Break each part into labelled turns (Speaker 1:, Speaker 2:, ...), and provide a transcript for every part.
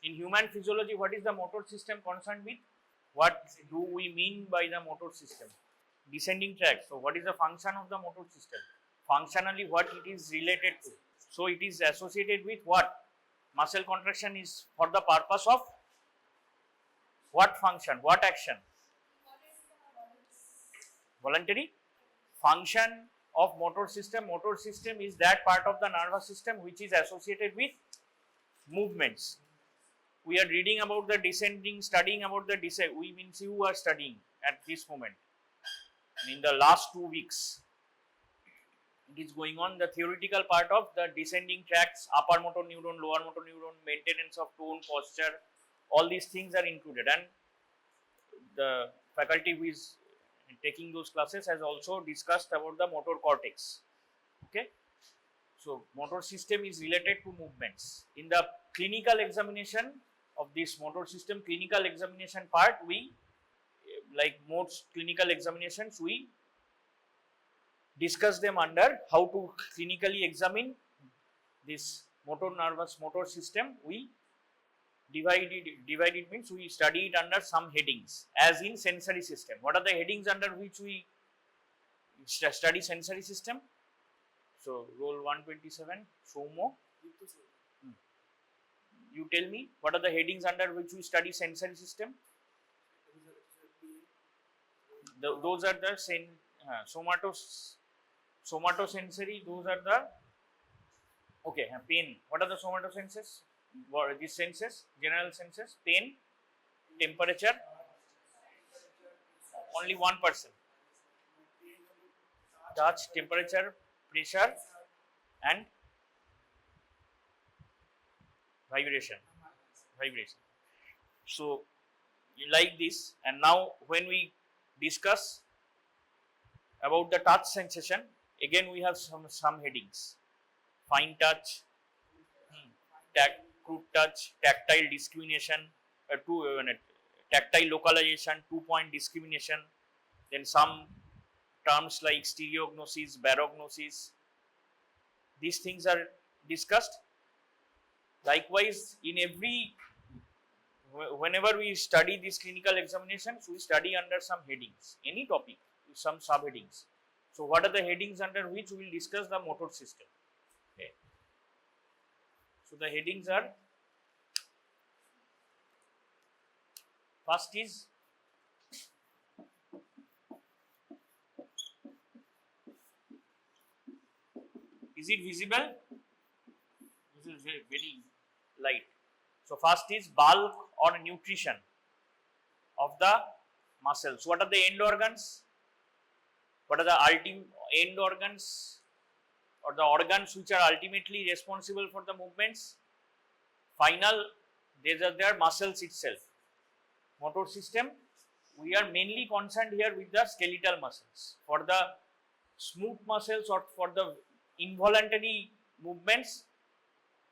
Speaker 1: In human physiology, what is the motor system concerned with? What do we mean by the motor system? Descending tract. So, what is the function of the motor system? Functionally, what it is related to? So, it is associated with what? Muscle contraction is for the purpose of what function? What action? Voluntary function of motor system. Motor system is that part of the nervous system which is associated with movements. We are reading about the descending, studying about the descent. We means you are studying at this moment. And in the last 2 weeks, it is going on the theoretical part of the descending tracts, upper motor neuron, lower motor neuron, maintenance of tone, posture. All these things are included, and the faculty who is taking those classes has also discussed about the motor cortex. Okay, so motor system is related to movements. In the clinical examination of this motor system, clinical examination part, we like most clinical examinations, we discuss them under how to clinically examine this motor system. We divide it means we study it under some headings, as in sensory system. What are the headings under which we study sensory system? So, roll 127, Somo. You tell me, what are the headings under which we study sensory system? Those are the somatosensory, those are the, okay, pain. What are the somatosenses? What these senses, general senses? Pain, temperature, only one person. Touch, temperature, pressure, and vibration. So, like this, and now when we discuss about the touch sensation, again we have some headings: fine touch, crude touch, tactile discrimination, tactile localization, 2-point discrimination, then some terms like stereognosis, barognosis. These things are discussed. Likewise, in whenever we study these clinical examinations, we study under some headings, any topic, some subheadings. So, what are the headings under which we will discuss the motor system? Okay. So, the headings are, first is it visible? This is very light. So, first is bulk or nutrition of the muscles. What are the end organs? What are the ultimate end organs or the organs which are ultimately responsible for the movements? Final, these are their muscles itself. Motor system, we are mainly concerned here with the skeletal muscles. For the smooth muscles or for the involuntary movements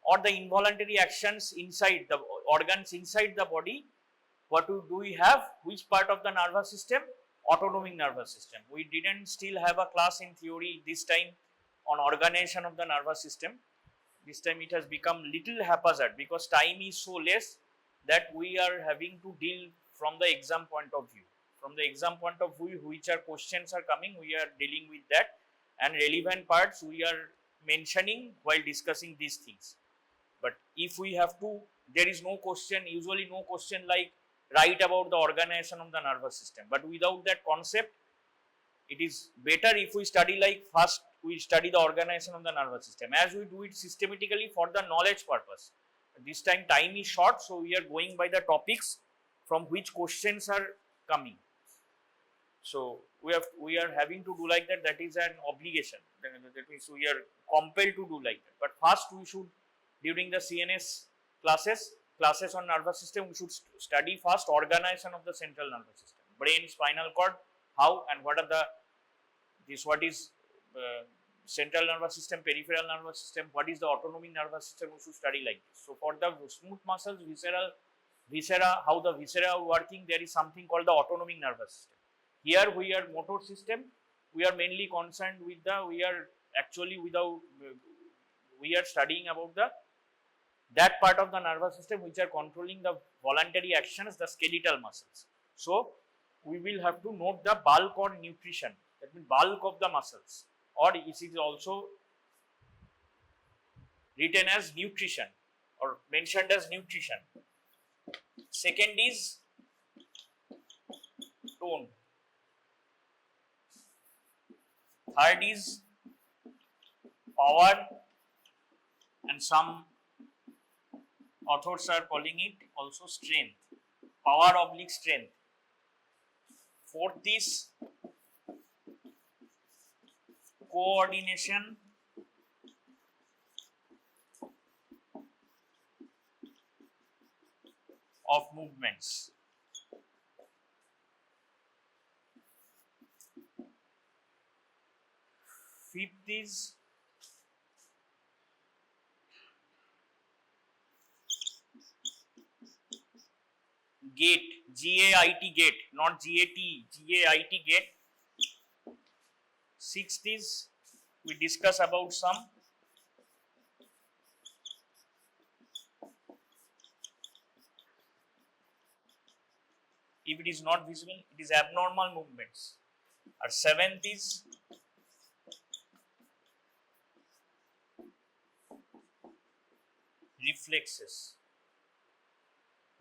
Speaker 1: or the involuntary actions inside the organs inside the body, what do we have? Which part of the nervous system? Autonomic nervous system. We didn't still have a class in theory this time on organization of the nervous system. This time it has become little haphazard because time is so less that we are having to deal from the exam point of view. From the exam point of view, which are questions are coming, we are dealing with that, and relevant parts we are mentioning while discussing these things. But if we have to, there is no question, usually no question like write about the organization of the nervous system. But without that concept, it is better if we study like first we study the organization of the nervous system as we do it systematically for the knowledge purpose. This time is short, so we are going by the topics from which questions are coming. So we are having to do like that. That is an obligation. That means we are compelled to do like that. But first we should, during the CNS classes on nervous system, we should study first organization of the central nervous system, brain, spinal cord, how and what are the what is central nervous system, peripheral nervous system, what is the autonomic nervous system, we should study like this. So for the smooth muscles, viscera, how the viscera are working, there is something called the autonomic nervous system. Here we are motor system, we are mainly concerned with we are studying about the that part of the nervous system which are controlling the voluntary actions, the skeletal muscles. So we will have to note the bulk or nutrition, that means bulk of the muscles, or it is also written as nutrition or mentioned as nutrition. Second is tone. Third is power, and some authors are calling it also strength, power oblique strength. Fourth is coordination, of movements. Fifth is gait, G-A-I-T, gait, not G-A-T, G-A-I-T, gait. Sixth is we discuss about some if it is not visible, it is abnormal movements. Or seventh is reflexes.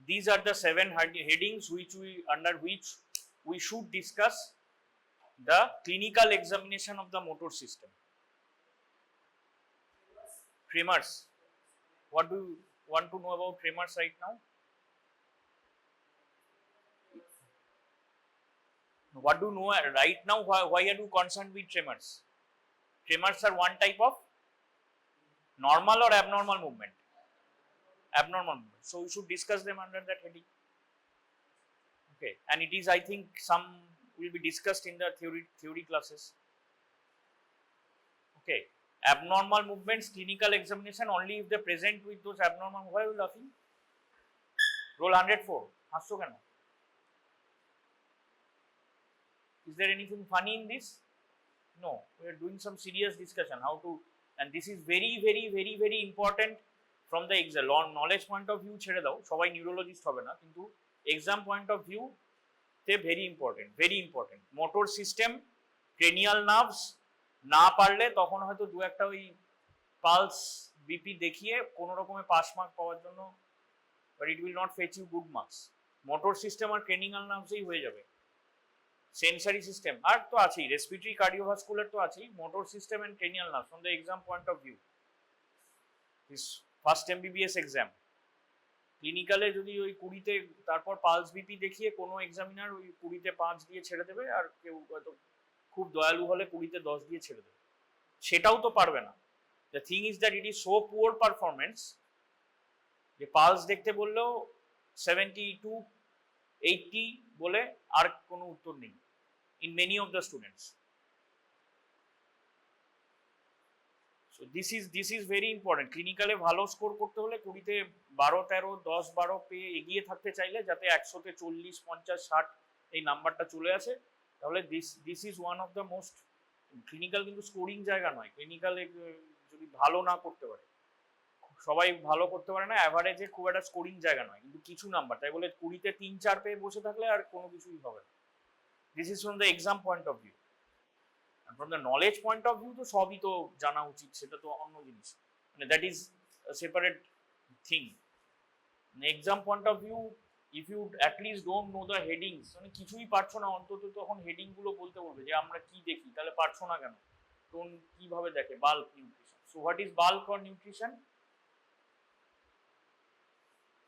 Speaker 1: These are the 7 headings under which we should discuss the clinical examination of the motor system. Tremors. What do you want to know about tremors right now? What do you know right now? Why are you concerned with tremors? Tremors are one type of normal or abnormal movement? Abnormal movement. So we should discuss them under that heading. Okay, and it is, I think, some will be discussed in the theory classes. Okay, abnormal movements, clinical examination only if they present with those abnormal. Why are you laughing? Roll 104. Hasso keno? Is there anything funny in this? No, we are doing some serious discussion how to, and this is very important from the exam knowledge point of view. ছেড়ে দাও, সবাই neurologist হবে না, কিন্তু exam point of view তে very important motor system, cranial nerves না পারলে তখন হয়তো দু একটা ওই পালস বিপি দেখিয়ে কোনো রকমে পাস মার্ক পাওয়ার জন্য, but it will not fetch you good marks. Motor system আর ক্রেনিয়াল নার্ভসই হয়ে যাবে। সেন্সারি সিস্টেম আর তো আছেই, রেসপিরেটরি কার্ডিওভাস্কুলার তো আছেই, motor system and cranial nerve from the exam point of view. This first MBBS exam ক্লিনিক্যালে যদি ওই 20-তে তারপর পালস বিপি দেখিয়ে কোনো এক্সামিনার ওই 20-তে 5 দিয়ে ছেড়ে দেবে, আর কেউ হয়তো খুব দয়ালু হলে 20-তে 10 দিয়ে ছেড়ে দেবে, সেটাও তো পারবে না। The thing is that it is so poor performance যে পালস দেখতে বললেও 72, 80 বলে আর কোনো উত্তর নেই in many of the students. So this is very important. ক্লিনিক্যালে ভালো স্কোর করতে হলে 20-তে 12, 13, 10, 12 পেয়ে এগিয়ে থাকতে চাইলে যাতে 100-তে 40, 50, 60 এই নাম্বারটা চলে আসে, তাহলে this is one of the most. Clinical কিন্তু স্কোরিং জায়গা নয়। ক্লিনিক্যালে যদি ভালো না করতে পারে, সবাই ভালো করতে পারে না, অ্যাভারেজে খুব একটা স্কোরিং জায়গা নয়, কিন্তু কিছু নাম্বার, তাই বলে 20-তে 3-4 পেয়ে বসে থাকলে আর কোনো কিছুই হবে না। This is from the exam point of view, and from the knowledge point of view তো সবই তো জানা উচিত, সেটা তো অন্য জিনিস, মানে that is a separate thing. Exam point of view, if you at least don't know the headings, মানে কিছুই পারছো না, অন্তত তখন হেডিং গুলো বলতে বলবে যে আমরা কি দেখি, তাহলে পারছো না কেন, কোন কিভাবে দেখে bulk nutrition. So what is bulk or nutrition?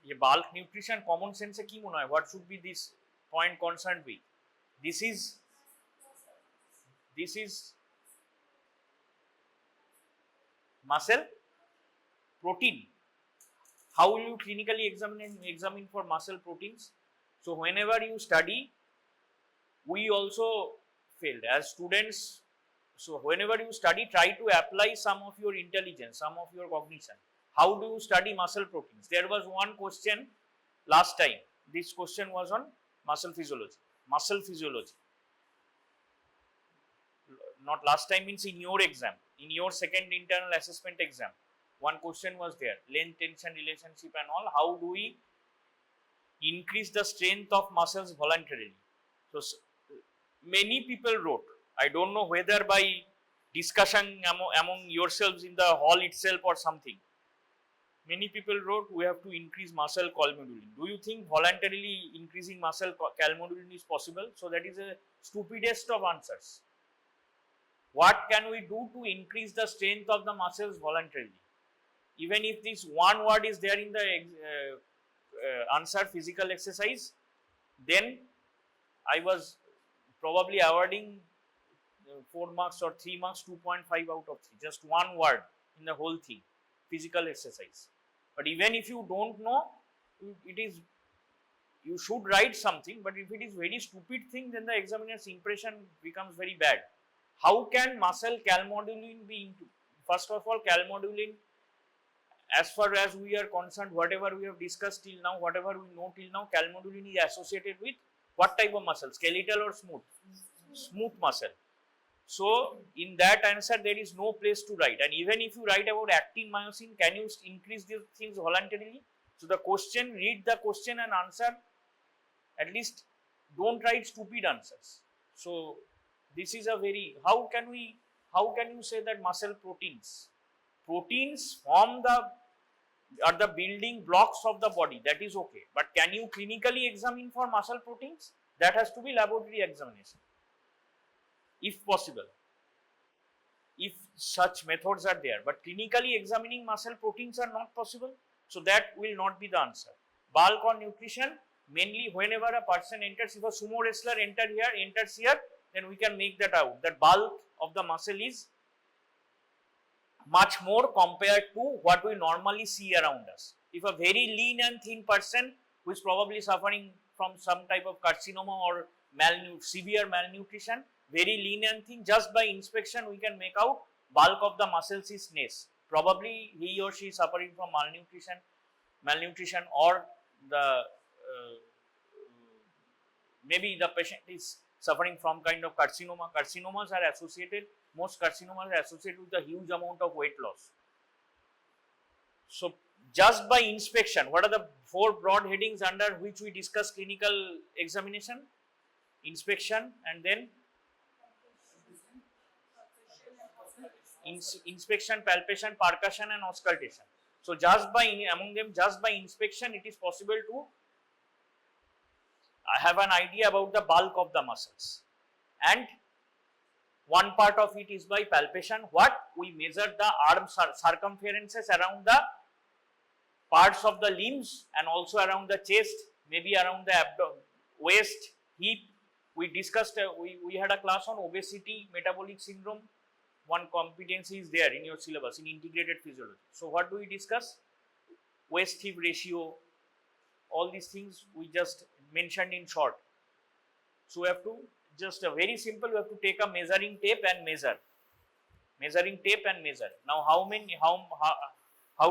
Speaker 1: ये বাল্ক নিউট্রিশন কমন সেন্সে কি মনে হয়, what should be this point concern with? This is muscle protein. How will you clinically examine for muscle proteins? So whenever you study, we also failed as students. So whenever you study, try to apply some of your intelligence, some of your cognition. How do you study muscle proteins? There was one question last time. This question was on muscle physiology. Not last time means in your exam, in your second internal assessment exam. one question was there, length tension relationship and all. How do we increase the strength of muscles voluntarily? So many people wrote, I don't know whether by discussion among yourselves in the hall itself or something. Many people wrote, we have to increase muscle calmodulin. Do you think voluntarily increasing muscle calmodulin is possible? So that is a stupidest of answers. What can we do to increase the strength of the muscles voluntarily? Even if this one word is there in the answer, physical exercise, then I was probably awarding 4 marks or 3 marks, 2.5 out of 3. Just one word in the whole thing, physical exercise. But even if you don't know, you should write something, but if it is very stupid thing, then the examiner's impression becomes very bad. How can muscle calmodulin be into? First of all, calmodulin, as far as we are concerned, whatever we have discussed till now, whatever we know till now, calmodulin is associated with what type of muscle? Skeletal or smooth? Smooth muscle. So, in that answer, there is no place to write. And even if you write about actin myosin, can you increase these things voluntarily? So, the question, read the question and answer. At least don't write stupid answers. So, this is a very, how can you say that muscle proteins? Proteins form are the building blocks of the body, that is okay. But can you clinically examine for muscle proteins? That has to be laboratory examination, if possible, if such methods are there. But clinically examining muscle proteins are not possible, so that will not be the answer. Bulk or nutrition, mainly whenever a person enters, if a sumo wrestler enters here, then we can make that out. That bulk of the muscle is much more compared to what we normally see around us. If a very lean and thin person who is probably suffering from some type of carcinoma or severe malnutrition, very lean and thin, just by inspection we can make out bulk of the muscles is less. Probably he or she is suffering from malnutrition, or the maybe the patient is suffering from kind of carcinoma. Carcinomas are associated, most carcinomas are associated with a huge amount of weight loss. So, just by inspection, what are the 4 broad headings under which we discuss clinical examination? Inspection, and then inspection, palpation, percussion and auscultation. So, just by inspection, it is possible to have an idea about the bulk of the muscles, and one part of it is by palpation. What we measure the arm circumferences around the parts of the limbs and also around the chest, maybe around the waist, hip. We discussed, we had a class on obesity, metabolic syndrome. One competency is there in your syllabus in integrated physiology. So, what do we discuss? Waist hip ratio, all these things we just mentioned in short. So, we have to just very simple, we have to take a measuring tape and measure. Now, how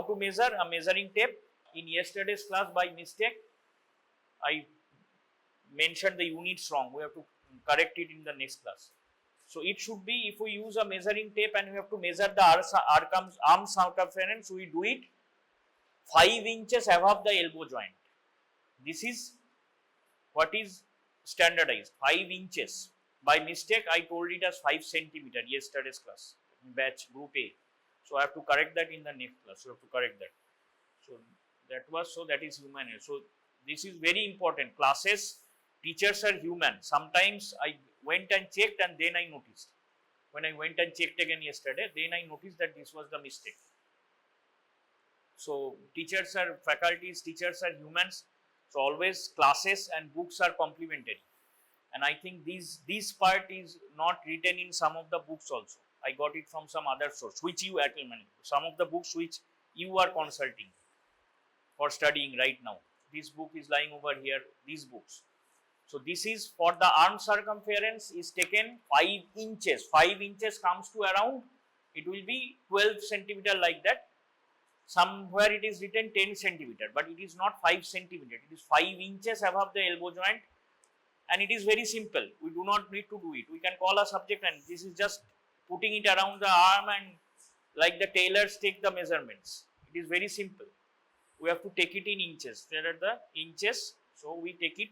Speaker 1: to measure a measuring tape? In yesterday's class, by mistake, I mentioned the units wrong. We have to correct it in the next class. So, it should be, if we use a measuring tape and we have to measure the arm circumference, we do it 5 inches above the elbow joint. This is what is standardized, 5 inches. By mistake, I told it as 5 centimeter yesterday's class, batch group A. So, I have to correct that in the next class. So, I have to correct that. So, that is human error. So, this is very important. Classes, teachers are human. Sometimes I went and checked and then I noticed. When I went and checked again yesterday, then I noticed that this was the mistake. So, faculties, teachers are humans. So, always classes and books are complementary. And I think this part is not written in some of the books also. I got it from some other source, which you attend. Some of the books which you are consulting for studying right now. This book is lying over here, these books. So, this is for the arm circumference is taken 5 inches. 5 inches comes to around, it will be 12 centimeter like that. Somewhere it is written 10 centimeter, but it is not 5 centimeter. It is 5 inches above the elbow joint, and it is very simple. We do not need to do it. We can call a subject, and this is just putting it around the arm and like the tailors take the measurements. It is very simple. We have to take it in inches. There are the inches, so we take it.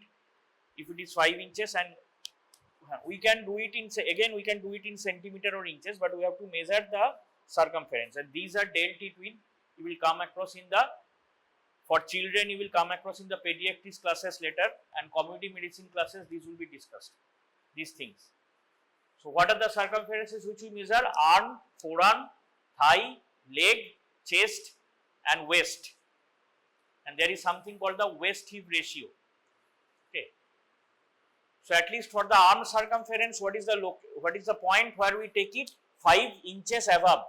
Speaker 1: If it is 5 inches, and we can do it in, again we can do it in centimeter or inches, but we have to measure the circumference, and these are dealt it with. You will come across in the, for children you will come across in the pediatrics classes later, and community medicine classes these will be discussed, these things. So what are the circumferences which we measure? Arm, forearm, thigh, leg, chest and waist, and there is something called the waist hip ratio. Okay. So at least for the arm circumference, what is the point where we take it? 5 inches above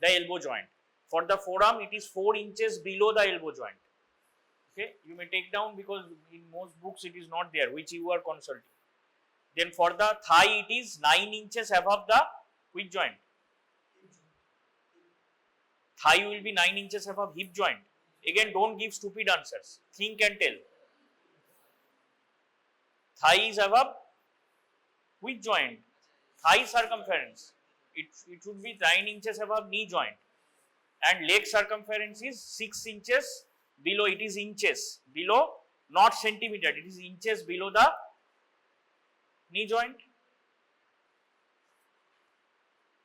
Speaker 1: the elbow joint. For the forearm, it is 4 inches below the elbow joint. Okay, you may take down because in most books it is not there, which you are consulting. Then for the thigh, it is 9 inches above the which joint? Thigh will be 9 inches above hip joint. Again, don't give stupid answers. Think and tell. Thigh is above which joint? Thigh circumference. It should be 9 inches above knee joint. And leg circumference is 6 inches below. It is inches below, not centimeter. It is inches below the knee joint.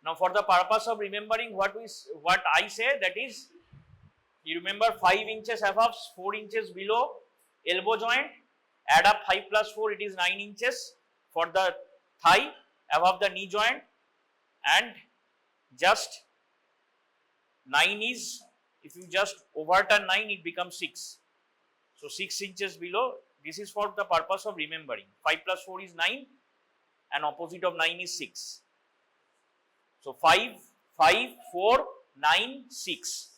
Speaker 1: Now, for the purpose of remembering what I say, that is, you remember 5 inches above, 4 inches below elbow joint. Add up 5 plus 4, it is 9 inches for the thigh above the knee joint, and just 9 is, if you just overturn 9, it becomes 6. So 6 inches below. This is for the purpose of remembering. 5 plus 4 is 9 and opposite of 9 is 6. So 5, 4, 9, 6.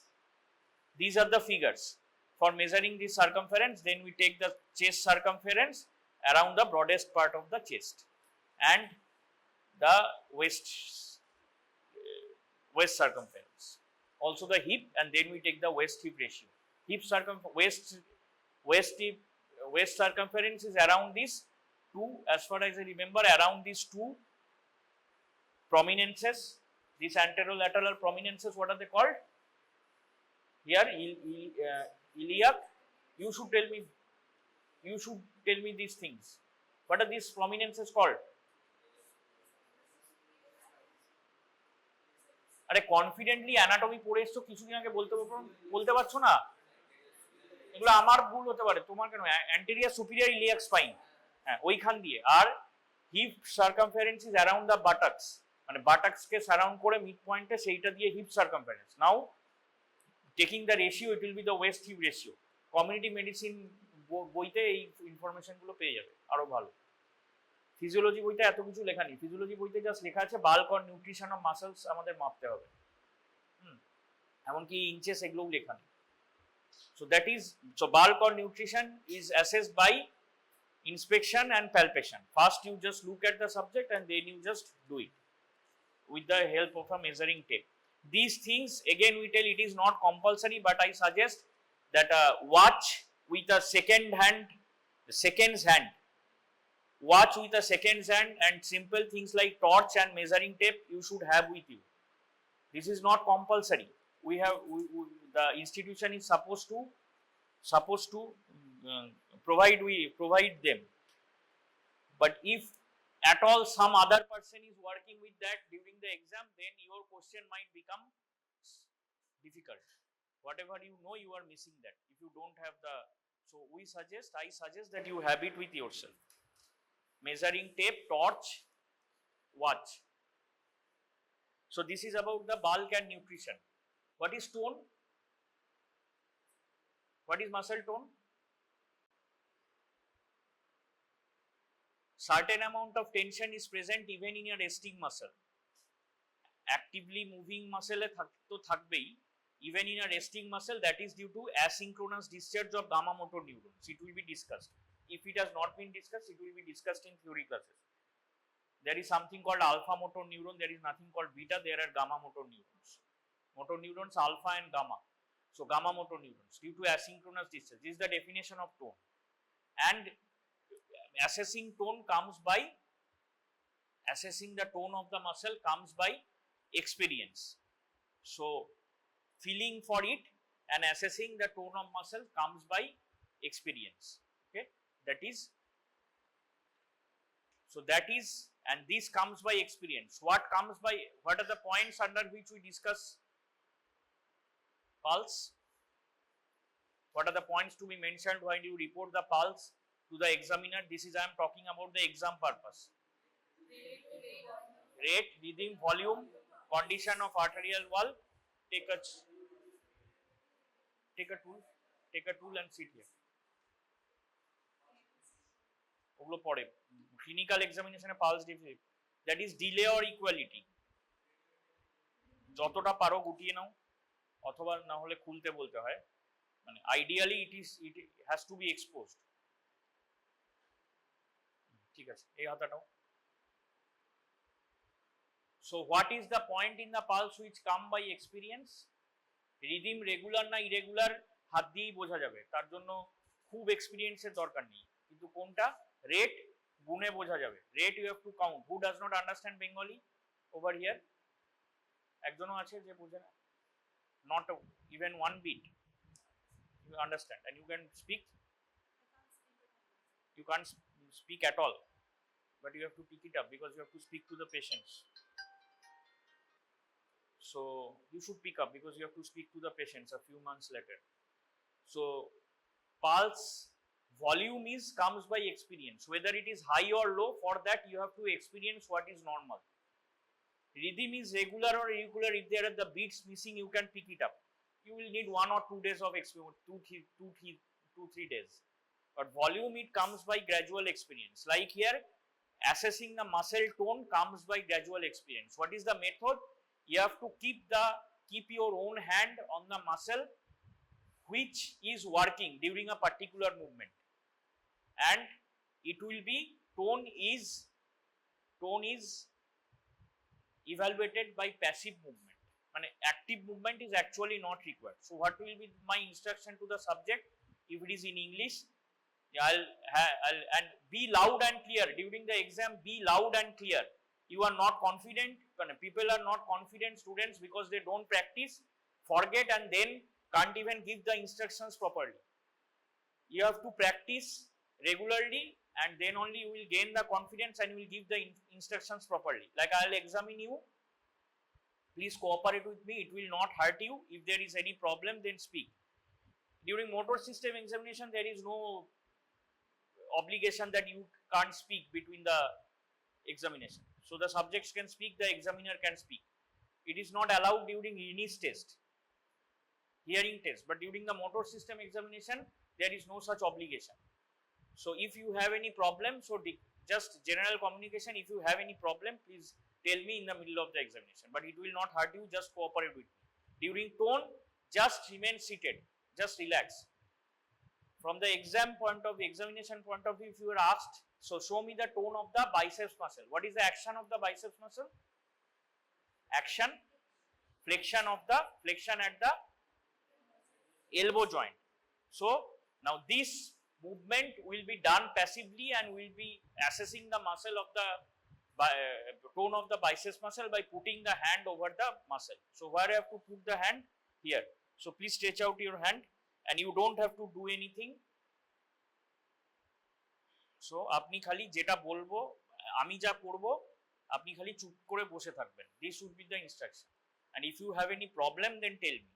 Speaker 1: These are the figures for measuring the circumference. Then we take the chest circumference around the broadest part of the chest and the waist circumference. Also the hip, and then we take the waist hip ratio. Waist circumference is around this 2, as far as I remember, around these 2 prominences, these anterolateral prominences. What are they called? Here, iliac. You should tell me these things. What are these prominences called? আরে confidently anatomy পড়ে এসছো, কিছুদিন আগে বলতে পারছো না? এগুলো আমার ভুল হতে পারে, তোমার কেন? অ্যান্টেরিয়র সুপিরিয়র ইলিয়াক স্পাইন, হ্যাঁ ওইখান দিয়ে। আর hip circumference is around the buttocks, মানে বাটাক্সকে সারাউন্ড করে মিড পয়েন্টে, সেইটা দিয়ে hip circumference. Now taking the ratio, it will be the waist hip ratio. Community medicine বইতে এই ইনফরমেশনগুলো পেয়ে যাবে আরো ভালো। ফিজিওলজি বইতে এত কিছু লেখা নেই। ফিজিওলজি বইতে জাস্ট লেখা আছে bulk or nutrition of muscles আমাদের মাপতে হবে, এমনকি ইঞ্চেস এগুলোও লেখা নেই। So that is, so bulk or nutrition is assessed by inspection and palpation. First you just look at the subject and then you just do it with the help of a measuring tape. These things again we tell it is not compulsory, but I suggest that watch with a second hand, the seconds hand. Watch with a seconds hand, and simple things like torch and measuring tape you should have with you. This is not compulsory. The institution is supposed to provide them. But if at all some other person is working with that during the exam, then your question might become difficult. Whatever you know, you are missing that if you don't have the. So I suggest that you have it with yourself. Measuring tape, torch, watch. So this is about the bulk and nutrition. What is tone? What is muscle tone? Certain amount of tension is present even in a resting muscle. Actively moving muscle to thakbei, even in a resting muscle, that is due to asynchronous discharge of gamma motor neurons. It will be discussed. If it has not been discussed, it will be discussed in theory classes. There is something called alpha motor neuron, there is nothing called beta, there are gamma motor neurons. Motor neurons alpha and gamma. So gamma motor neurons due to asynchronous discharge. This is the definition of tone. And assessing tone comes by, assessing the tone of the muscle comes by experience. So feeling for it and assessing the tone of muscle comes by experience. Okay, that is, so that is, and this comes by experience. What comes by, what are the points under which we discuss pulse? What are the points to be mentioned when you report the pulse to the examiner? This is, I am talking about the exam purpose. Rate, rhythm, volume, condition of arterial wall. Take a tool and sit here. ওগুলো পড়ে clinical এক্সামিনেশনে pulse deficit, that is delay or equality. যতটা পারো গুটিয়ে নাও, অথবা না হলে খুলতে বলতে হয়, মানে ideally it has to be exposed. ঠিক আছে, এই হাতাটাও। So what is the point in the pulse which come by experience? Rhythm regular না ইরেগুলার হাত দিয়েই বোঝা যাবে, তার জন্য খুব এক্সপিরিয়েন্সের দরকার নেই। কিন্তু কোনটা রেট গুণে বোঝা যাবে। Rate you have to count. Who does not understand Bengali over here? একজনও আছে যে বোঝে না? Not even one bit you understand and you can speak? You can't speak at all, but you have to pick it up because you have to speak to the patients. So you should pick up because you have to speak to the patients a few months later. So pulse volume comes by experience, whether it is high or low. For that you have to experience what is normal. Rhythm is regular or irregular. If there are the beats missing, you can pick it up. You will need 1 or 2 days of experience, 2-3 days. But volume, it comes by gradual experience. Like here, assessing the muscle tone comes by gradual experience. What is the method? You have to keep your own hand on the muscle which is working during a particular movement, and it will be tone is evaluated by passive movement. মানে active movement is actually not required. So what will be my instruction to the subject? If it is in English, I'll and be loud and clear during the exam. Be loud and clear. You are not confident, people are not confident students because they don't practice, forget, and then can't even give the instructions properly. You have to practice regularly, and then only you will gain the confidence and you will give the instructions properly. Like I'll examine you, please cooperate with me, it will not hurt you. If there is any problem, then speak. During motor system examination, there is no obligation that you can't speak between the examination. So the subjects can speak, the examiner can speak. It is not allowed during English test, hearing test, but during the motor system examination, there is no such obligation. So if you have any problem, so just general communication, if you have any problem, please tell me in the middle of the examination, but it will not hurt you, just cooperate with me. During tone, just remain seated, just relax. From the examination point of view, if you are asked, so show me the tone of the biceps muscle. What is the action of the biceps muscle? Action, flexion at the elbow joint. So now this movement will be done passively and will be assessing the muscle of the tone of the biceps muscle by putting the hand over the muscle. So where I have to put the hand? Here. So please stretch out your hand and you don't have to do anything. So আপনি খালি যেটা বলবো, আমি যা করব, আপনি খালি চুপ করে বসে থাকবেন. This would be the instruction. And if you have any problem, then tell me.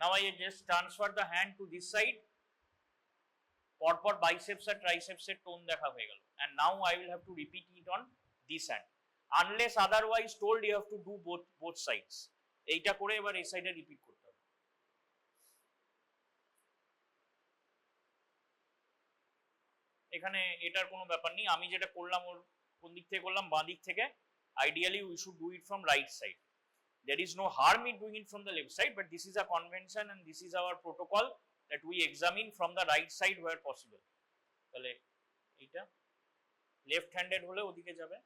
Speaker 1: Now I just transfer the hand to this side. পরপর biceps আর triceps এর টোন দেখা হয়ে গেল, and now I will have to repeat it on this hand. Unless otherwise told, you have to do both sides. এইটা করে এবার এই সাইডে রিপিট করতে হবে। এখানে এটার কোনো ব্যাপার নেই, আমি যেটা করলাম ওর কোন দিক থেকে করলাম, বাঁ দিক থেকে। Ideally we should do it from right side. There is no harm in doing it from the left side, but this is a convention and this is our protocol that we examine from the right side where possible. তাহলে এইটা left handed হলে ওদিকে যাবে,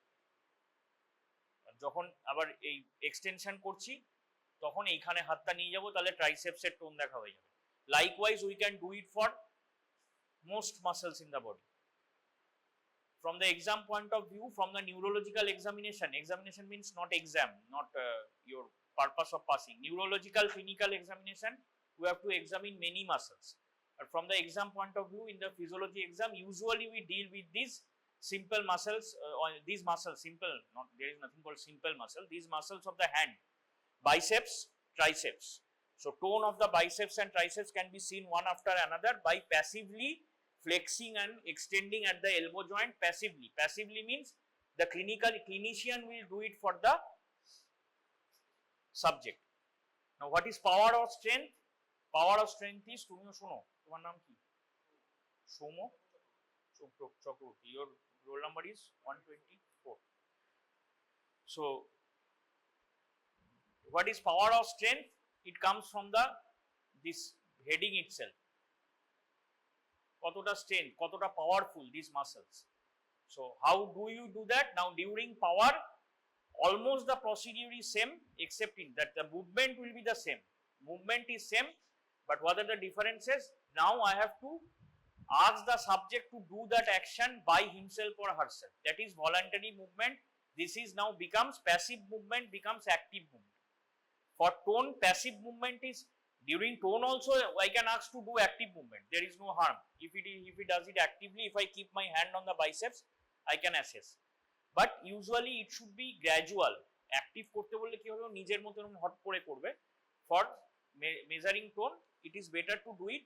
Speaker 1: যখন আবার এই extension করছি তখন এইখানে হাতটা নিয়ে যাব, তাহলে ট্রাইসেপসের টোন দেখা হয়ে যাবে। Likewise we can do it for most muscles in the body. From from the exam point of view, from the neurological examination, examination means not exam, not your purpose of passing, neurological clinical examination, we have to examine many muscles. But from the exam point of view, in the physiology exam, usually we deal with these simple muscles, or these muscles, simple, not, there is nothing called simple muscle, these muscles of the hand, biceps, triceps. So tone of the biceps and triceps can be seen one after another by passively flexing and extending at the elbow joint passively. Passively means the clinician will do it for the subject. Now what is power or strength? Power or strength is, তুমিও শোনো, তোমার নাম কি? সৌম Chakraborty. Your roll number is 124. So what is power or strength? It comes from this heading itself. কতটা strength, কতটা powerful these muscles. So how do you do that? Now during power, almost the procedure is same, except in that the movement will be the same. Movement is same, but what are the differences? Now I have to ask the subject to do that action by himself or herself. That is voluntary movement. This is now becomes passive movement, becomes active movement. For tone, passive movement is, during tone also I can ask to do active movement. There is no harm. If it does it actively, if I keep my hand on the biceps, I can assess. But usually it should be gradual. Active করতে বললে কি হবে, নিজের মতো hot করে করবে. For measuring tone, it is better to do it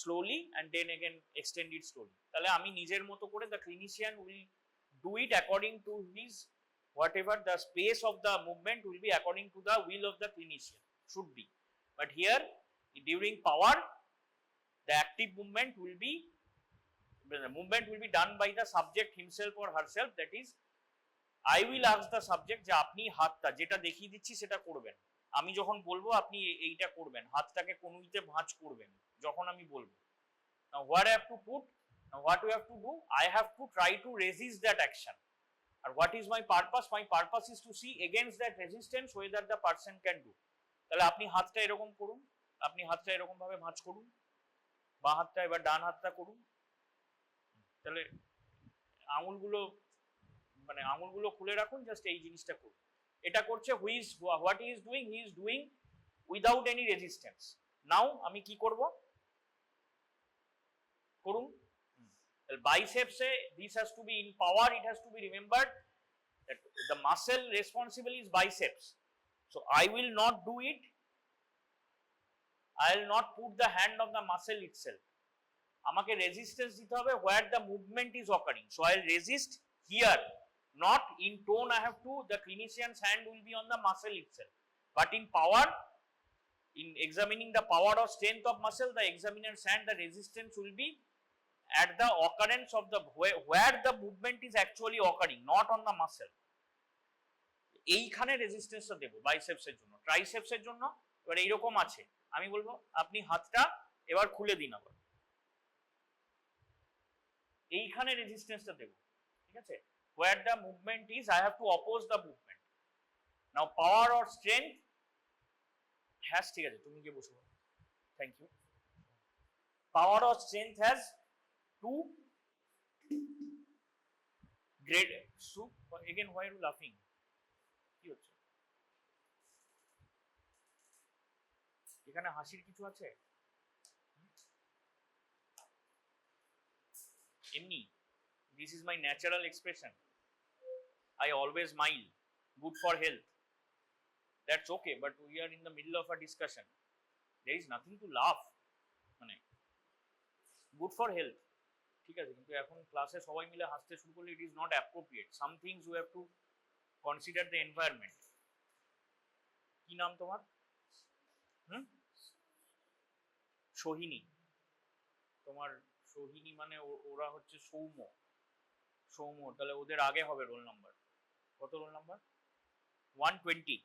Speaker 1: slowly and then again extend it slowly. তাহলে আমি নিজের মতো করে, the clinician will do it according to his, whatever the space of the movement will be according to the will of the clinician, should be. But here during power, the active movement will be, the movement will be done by the subject himself or herself. That is, I will ask the subject যে আপনি হাতটা যেটা দেখিয়ে দিচ্ছি সেটা করবেন, আমি যখন বলবো আপনি এইটা করবেন, হাতটাকে কনুইতে ভাঁজ করবেন যখন আমি বলবো. Now what I have to put, now what we have to do, I have to try to resist that action. And what is my purpose? My purpose is to see against that resistance whether the person can do. তাহলে আপনি হাতটা এরকম করুন, আপনি হাতটা এরকম ভাবে ভাঁজ করুন, বাঁ হাতটা এবার ডান হাতটা করুন. তাহলে আঙুলগুলো খুলে রাখুন, জাস্ট এই জিনিসটা করুন. এটা করছে what he is doing without any resistance. Now আমি কি করব, করুন. Biceps, this has to be in power, it has to be remembered that the muscle responsible is biceps. So I will not do it, I will not put the hand on the muscle itself. আমাকে resistance দিতে হবে where the movement is occurring. So I will resist here, not in tone. I have to, the clinician's hand will be on the muscle itself. But in power, in examining the power or strength of muscle, the examiner's hand, the resistance will be at the occurrence of the where the movement is actually occurring, not on the muscle. এইখানে রেজিস্ট্যান্সটা দেব বাইসেপসের জন্য. ট্রাইসেপসের জন্য এবার এইরকম আছে, আমি বলবো আপনি হাতটা এবার খুলে দিন, আবার এইখানে রেজিস্ট্যান্সটা দেব, ঠিক আছে. where the movement is, I have to oppose the movement. Now power or strength has, ঠিক আছে তুমি গিয়ে বসো, thank you. Power or strength has two grade. So again, why are you laughing? কি হচ্ছে এখানে, হাসির কিছু আছে? এমনি, this is my natural expression. I always smile. Good for health. That's okay, but we are in the middle of a discussion. There is nothing to laugh. মানে good for health, ঠিক আছে, কিন্তু এখন ক্লাসে সবাই মিলে হাসতে শুরু করলে it is not appropriate. Some things we have to consider the environment. কি নাম তোমার? সোহিনী. তোমার সোহিনী মানে ওরা হচ্ছে সৌম্য. তাহলে ওদের আগে হবে রোল নাম্বার. কত roll number? 120.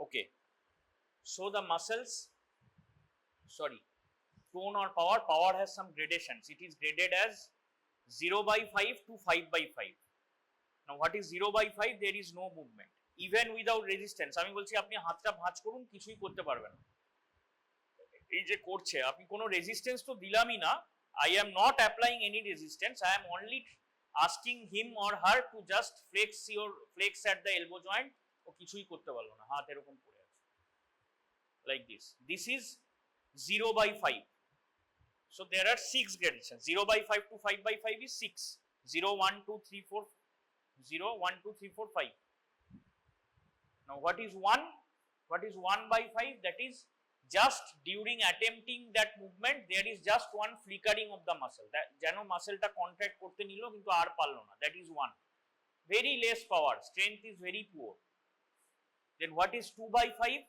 Speaker 1: Okay, so the muscles, sorry, tone or power has some gradations. It is graded as 0/5 to 5/5. Now what is 0/5? There is no movement even without resistance. আমি বলছি আপনি হাতটা ভাঁজ করুন, কিছুই করতে পারবেন না. এই যে করছে, আপনি কোনো রেজিস্ট্যান্স তো দিলামই না, I am not applying any resistance, I am only asking him or her to just flex at the elbow joint. ও কিছুই করতে পারলো না, হাত এরকম পড়ে আছে, like this is 0 by 5. So there are 6 gradations. 0 by 5 to 5 by 5 is 6. 0, 1, 2, 3, 4, 0, 1, 2, 3, 4, 5. Now what is 1? What is 1 by 5? That is just during attempting that movement, there is just one flickering of the muscle. That jeno muscle ta contract korte nilo kintu ar parlo na. That is 1. Very less power. Strength is very poor. Then what is 2 by 5?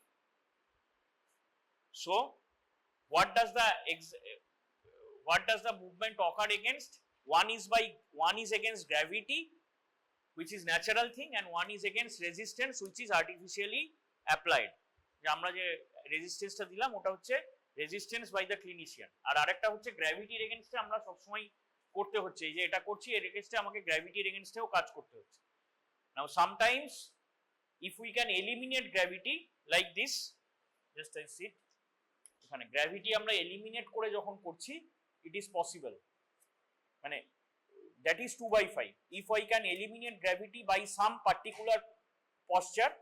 Speaker 1: So what does the movement occur against? One is against gravity, which is natural thing, and one is against resistance, which is artificially applied. যে আমরা যে রেজিস্ট্যান্সটা দিলাম ওটা হচ্ছে resistance by the clinician, আর আরেকটা হচ্ছে গ্র্যাভিটির এগেইনস্টে আমরা সবসময় করতে হচ্ছে, এই যে এটা করছি এর এগেইনস্টে আমাকে গ্র্যাভিটির এগেইনস্টেও কাজ করতে হচ্ছে। Now sometimes if we can eliminate gravity like this, just I sit, এখানে গ্র্যাভিটি আমরা এলিমিনেট করে যখন করছি, ইট ইজ পসিবল, মানে that is 2 by 5. If I can eliminate gravity by some particular posture,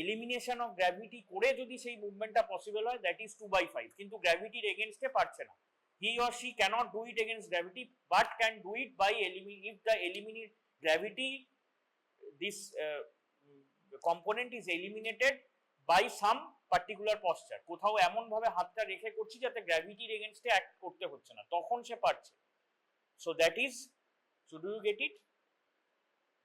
Speaker 1: elimination of gravity করে যদি সেই মুভমেন্টটা possible হয়, that is 2 by 5. কিন্তু গ্র্যাভিটির এগেইনস্টে পারছে না, he or she cannot do it against gravity but can do it by if the eliminate gravity, this component is eliminated by some particular posture, কোথাও এমন ভাবে হাতটা রেখে করছি যাতে গ্র্যাভিটির এগেইনস্টে অ্যাক্ট করতে হচ্ছে না, তখন সে পারছে। So that is, so do you get it?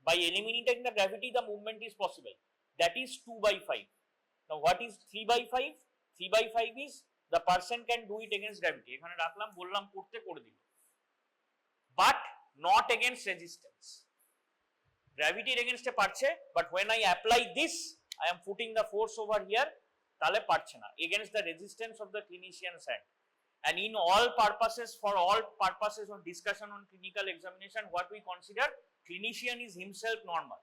Speaker 1: By eliminating the gravity, the movement is possible. That is 2 by 5. Now what is 3 by 5? 3 by 5 is the person can do it against gravity. এখানে রাখলাম, বললাম করতে, করে দিল, but not against resistance. Gravity against এ পারছে, but when I apply this, I am putting the force over here, তাহলে পারছে না, against the resistance of the clinician's hand. And in all purposes, for all purposes of discussion on clinical examination, what we consider, clinician is himself normal.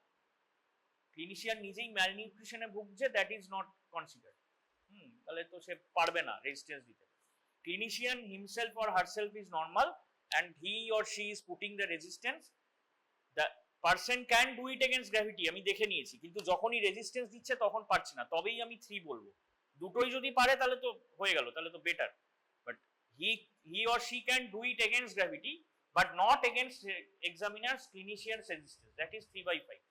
Speaker 1: Clinician নিজেই malnutrition এ ভুগছে, that is not considered. তাহলে তো সে পারবে না resistance দিতে। Clinician himself or herself is normal and he or she is putting the resistance. The person can do it against gravity, আমি দেখে নিয়েছি, কিন্তু যখনই রেজিস্ট্যান্স দিচ্ছে তখন পারছে না, তবেই আমি 3 বলবো। দুটোই যদি পারে তাহলে তো হয়ে গেল, তাহলে তো better. He or she can do it against gravity but not against examiner's clinician's resistance. That is 3 by 5.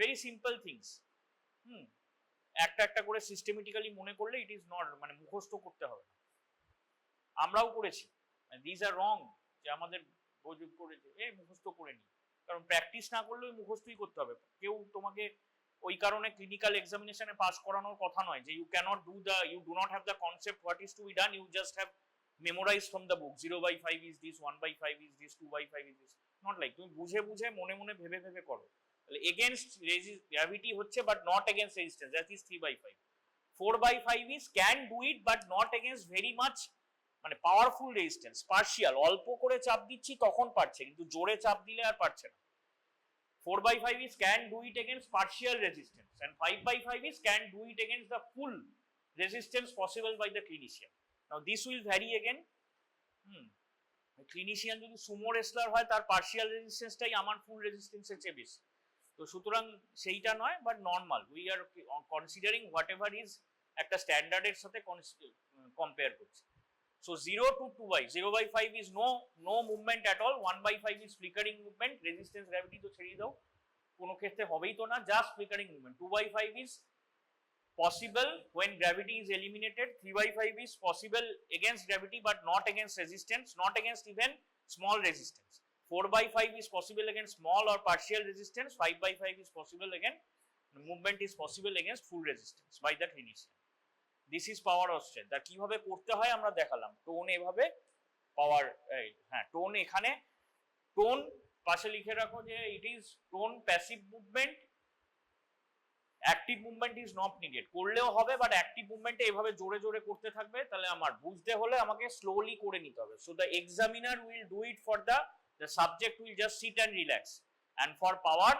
Speaker 1: Very simple things. একটা একটা করে সিস্টেমেটিক্যালি মনে করলে ইট ইজ নট, মানে মুখস্থ করতে হবে না। আমরাও করেছি, দিস আর রং, যে আমাদের বই করেছে মুখস্থ করে নি, কারণ প্র্যাকটিস না করলেও মুখস্থই করতে হবে। কেউ তোমাকে ওই কারণে ক্লিনিক্যাল এক্সামিনেশনে পাস করানোর কথা নয় যে you do not have the concept what is to be done, you just have memorized from the book, 0 by 5 is this, 1 by 5 is this, 2 by 5 is this, not like, তুমি বুঝে বুঝে মনে মনে ভেবে ভেবে করো। তাহলে against gravity হচ্ছে but not against resistance, that is 3 by 5. 4 by 5 is can do it but not against very much, মানে পাওয়ারফুল রেজিস্ট্যান্স, পার্শিয়াল, অল্প করে চাপ দিচ্ছি তখন পারছে, কিন্তু জোরে চাপ দিলে আর পারছে না। 4 by 5 is can do it against partial resistance, and 5 by 5 is can do it against the full resistance possible by the clinician. Now this will vary again. Clinician যদি সুমো রেসলার হয়, তার পার্শিয়াল রেজিস্ট্যান্সটাই আমার ফুল রেজিস্ট্যান্সের চেয়ে বেশি, তো সুতরাং সেইটা নয়, but normal, we are considering what ever is একটা স্ট্যান্ডার্ডের সাথে কম্পেয়ার করছি। So 0 to 2 by 0 by 5 is no movement at all, 1 by 5 is flickering movement, resistance gravity তো ছেড়ে দাও, কোনো ক্ষেত্রে হবেই তো না, just flickering movement। 2 by 5 is possible when gravity is eliminated, 3 by 5 is possible against gravity but not against resistance, not against even small resistance, 4 by 5 is possible against small or partial resistance, 5 by 5 is possible again, movement is possible against full resistance by the clinician. This is power of strength. আর কিভাবে করতে হয় আমরা দেখালাম, tone এভাবে, পাওয়ার, হ্যাঁ tone, এখানে tone পাশে লিখে রাখো যে it is tone passive movement, active movement is not needed, করলেও হবে বাট অ্যাক্টিভ মুভমেন্টে এভাবে জোরে জোরে করতে থাকবে, তাহলে আমার বুঝতে হলে আমাকে স্লোলি করে নিতে হবে। So the examiner will do it for the subject will just sit and relax, and for power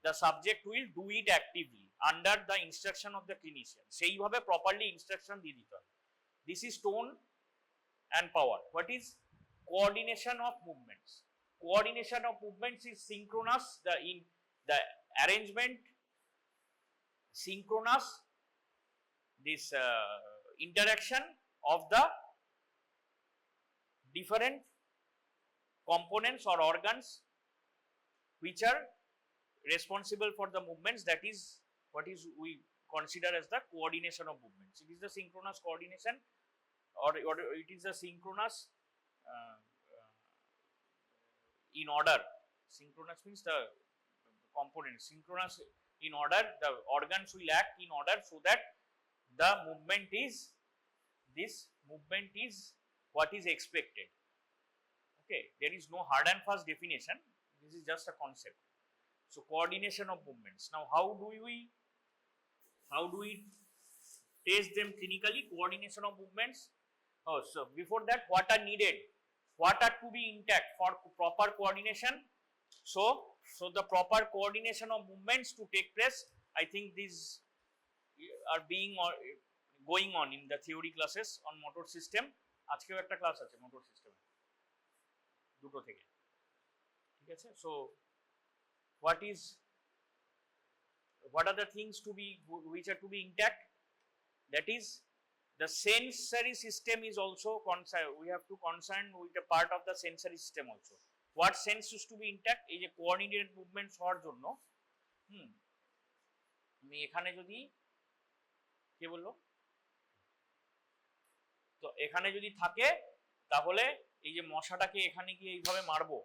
Speaker 1: the subject will do it actively under the instruction of the clinician, সেইভাবে প্রপারলি ইনস্ট্রাকশন দিয়ে দিতে হবে। This is tone and power. What is coordination of movements. Coordination of movements is synchronous, the arrangement, synchronous, this interaction of the different components or organs which are responsible for the movements. That is what is we consider as the coordination of movements. It is the synchronous coordination, or it is the synchronous in order. Synchronous means the components, synchronous in order, the organs will act in order so that the movement is, this movement is what is expected. Okay, there is no hard and fast definition, this is just a concept. So coordination of movements. Now how do we test them clinically? Coordination of movements. Oh, so before that, what are needed, what are to be intact for proper coordination? So the proper coordination of movements to take place, I think these are being going on in the theory classes on motor system. আজকেও একটা class আছে motor সিস্টেমে, দুটো থেকে, ঠিক আছে? So what are the things to be, which are to be intact? That is, the sensory system is also concerned. We have to concern with a part of the sensory system also. What sense is to be intact? এই যে coordinated movements হওয়ার জন্য, আমি এখানে যদি কে বললো, তো এখানে যদি থাকে তাহলে এই যে মশাটাকে এখানে গিয়ে এইভাবে মারবো,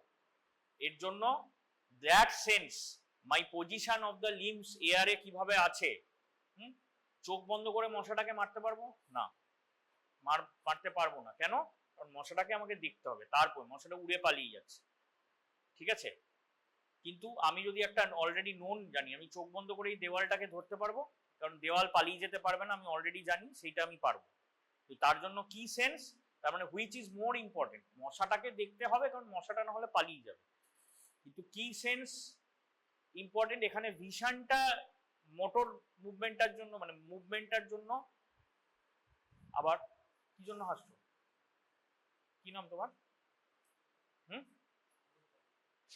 Speaker 1: এর জন্য that sense, my position of the limbs এয়ারে কিভাবে আছে, চোখ বন্ধ করে মশাটাকে মারতে পারবো না, মারতে পারবো না। কেন? কারণ মশাটাকে আমাকে দেখতে হবে, তারপর মশাটা উড়ে পালিয়ে যাচ্ছে, ঠিক আছে? কিন্তু আমি যদি একটা অলরেডি নোন জানি, আমি চোখ বন্ধ করে এই দেওয়ালটাকে ধরতে পারবো, কারণ দেওয়াল পালিয়ে যেতে পারবে না, আমি অলরেডি জানি, সেইটা আমি পারবো। তো তার জন্য কি সেন্স, তার মানে হুইচ ইজ মোর ইম্পর্টেন্ট, মশাটাকে দেখতে হবে কারণ মশাটা না হলে পালিয়ে যাবে, কিন্তু কি সেন্স ইম্পর্টেন্ট এখানে। ভিশনটা মোটর মুভমেন্টটার জন্য, মানে মুভমেন্টটার জন্য। আবার কি জন্য হাসছো, কি নাম তোমার?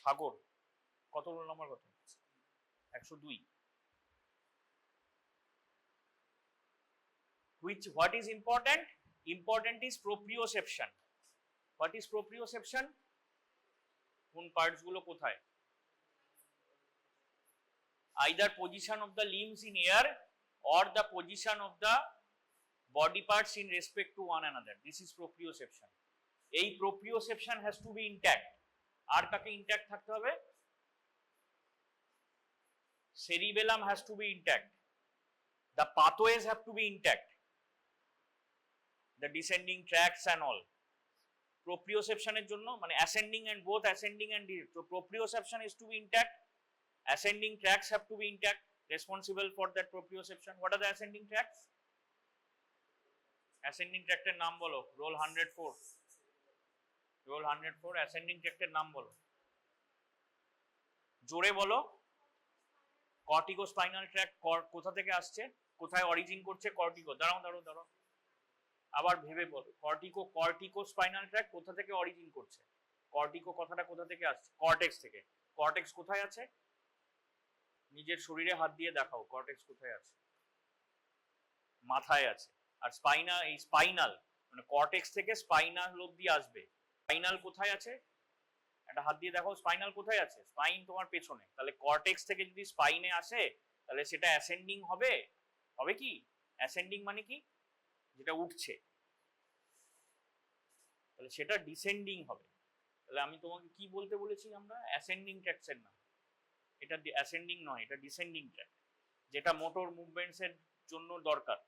Speaker 1: সাগর। কত রোল নাম্বার কত? 102। What is important? Important is proprioception. What is proprioception? কোন পার্টস গুলো কোথায়? Either position of the limbs in air or the position of the body parts in respect to one another. This is proprioception. এই proprioception has to be intact. আর কাকে intact থাকতে হবে? Cerebellum has to be intact. The pathways have to be intact. The descending tracts and all. Proprioception এর জন্য, মানে ascending and both ascending and so proprioception is to be intact. Ascending tracts have to be intact, responsible for that proprioception. What are the ascending tracts? Ascending tract এর নাম বলো। Roll 104. Roll 104 ascending tract এর নাম বলো, জোরে বলো। Corticospinal tract কোথা থেকে আসছে, কোথায় অরিজিন করছে? কর্টিকো, দাঁড়াও, আবার ভেবে বলো। কর্টিকোস্পাইনাল ট্র্যাক্ট কোথা থেকে অরিজিন করছে? কর্টিকো কথাটা কোথা থেকে আসছে? কর্টেক্স থেকে। কর্টেক্স কোথায় আছে? নিজের শরীরে হাত দিয়ে দেখাও, কর্টেক্স কোথায় আছে? মাথায় আছে। আর এই স্পাইনাল মানে কর্টেক্স থেকে স্পাইনাল অবধি আসবে। স্পাইনাল কোথায় আছে? একটা হাত দিয়ে দেখাও, স্পাইনাল কোথায় আছে? স্পাইন তোমার পেছনে। তাহলে কর্টেক্স থেকে যদি স্পাইনে আসে তাহলে সেটা অ্যাসেন্ডিং হবে কি? অ্যাসেন্ডিং মানে কি? যেটা উঠছে। তাহলে সেটা ডিসেন্ডিং হবে। তাহলে আমি তোমাকে কি বলতে বলেছি, আমরা অ্যাসেন্ডিং ট্র্যাক্টসের নাম। এটা অ্যাসেন্ডিং নয়, এটা ডিসেন্ডিং ট্র্যাক্ট, যেটা মোটর মুভমেন্টসের জন্য দরকার,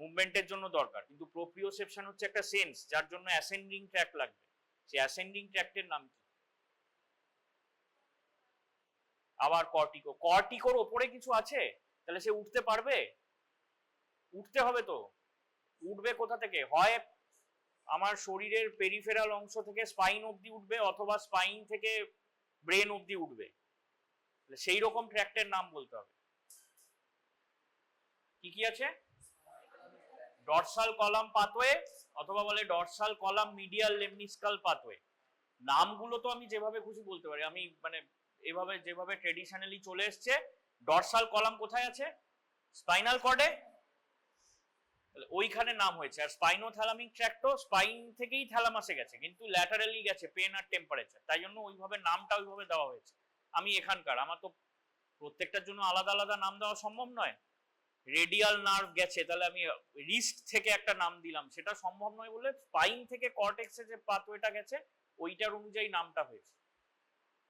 Speaker 1: মুভমেন্টের জন্য দরকার। কিন্তু প্রোপ্রিওসেপশন হচ্ছে একটা সেন্স যার জন্য অ্যাসেন্ডিং ট্র্যাক্ট লাগবে। সেই অ্যাসেন্ডিং ট্র্যাক্টের নাম কি? আবার কর্টিকোর ওপরে কিছু আছে, তাহলে সে উঠতে পারবে? উঠতে হবে তো। উঠবে কোথা থেকে? হয় আমার শরীরের পেরিফেরাল অংশ থেকে স্পাইন অবধি উঠবে, অথবা স্পাইন থেকে ব্রেন অবধি উঠবে। সেই রকম ট্র্যাক্টের নাম বলতে হবে। কি কি আছে? ডরসাল কলাম পাথওয়ে অথবা বলে ডরসাল কলাম মিডিয়াল লেমনিসকাল পাথওয়ে। নামগুলো তো আমি যেভাবে খুশি বলতে পারি, আমি মানে এভাবে যেভাবে ট্রেডিশনালি চলে এসছে। ডরসাল কলাম কোথায় আছে? স্পাইনাল কর্ডে, ওইখানে নাম হয়েছে। আর স্পাইনোথ্যালামিক ট্র্যাক্টও স্পাইন থেকেই থ্যালামাসে গেছে, কিন্তু ল্যাটারালি গেছে পেন আর টেম্পারেচার, তাই জন্য ওইভাবে নামটা ওইভাবে দেওয়া হয়েছে। আমি এখানকার, আমার তো প্রত্যেকটার জন্য আলাদা আলাদা নাম দেওয়া সম্ভব নয়। রেডিয়াল নার্ভ গেছে, তাহলে আমি রিস্ট থেকে একটা নাম দিলাম, সেটা সম্ভব নয় বলে স্পাইন থেকে কর্টেক্সে যে পাথওয়েটা গেছে ওইটার অনুযায়ী নামটা হয়েছে।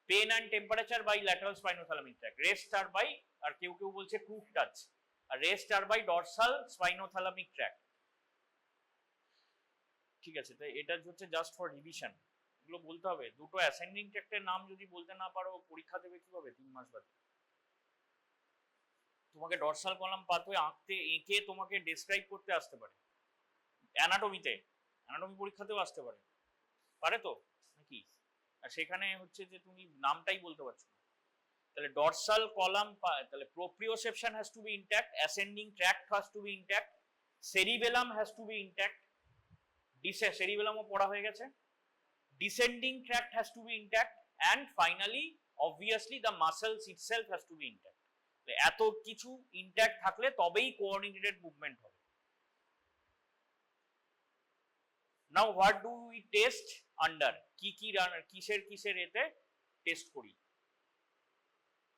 Speaker 1: Pain and temperature by lateral spinothalamic tract, rest are by, আর কেউ কেউ বলছে ক্রুক টাচ, আর rest are by dorsal spinothalamic tract. ঠিক আছে, তাই এটা হচ্ছে জাস্ট ফর রিভিশন, এগুলো বলতে হবে। দুটো অ্যাসেন্ডিং ট্র্যাক্টের নাম যদি বলতে না পারো, পরীক্ষা দেবে কিভাবে 3 মাস বাদে? তোমাকে ডরসাল কলাম পাথওয়ে আঁকতে, এঁকে তোমাকে ডেসক্রাইব করতে আসতে পারে, অ্যানাটমিতে, অ্যানাটমি পরীক্ষাতেও আসতে পারে, পারে তো নাকি? আর সেখানে হচ্ছে যে তুমি নামটাই বলতে পারছো না। তাহলে ডরসাল কলাম, তাহলে proprioception has to be intact, ascending tract has to be intact, cerebellum has to be intact, সেরিবেলামও পড়া হয়ে গেছে, descending tract has to be intact, and finally obviously the muscles itself has to be intact. এত কিছু intact থাকলে তবেই coordinated movement হবে। Now what do we test under? কি কি কিসের কিসের এতে টেস্ট করি?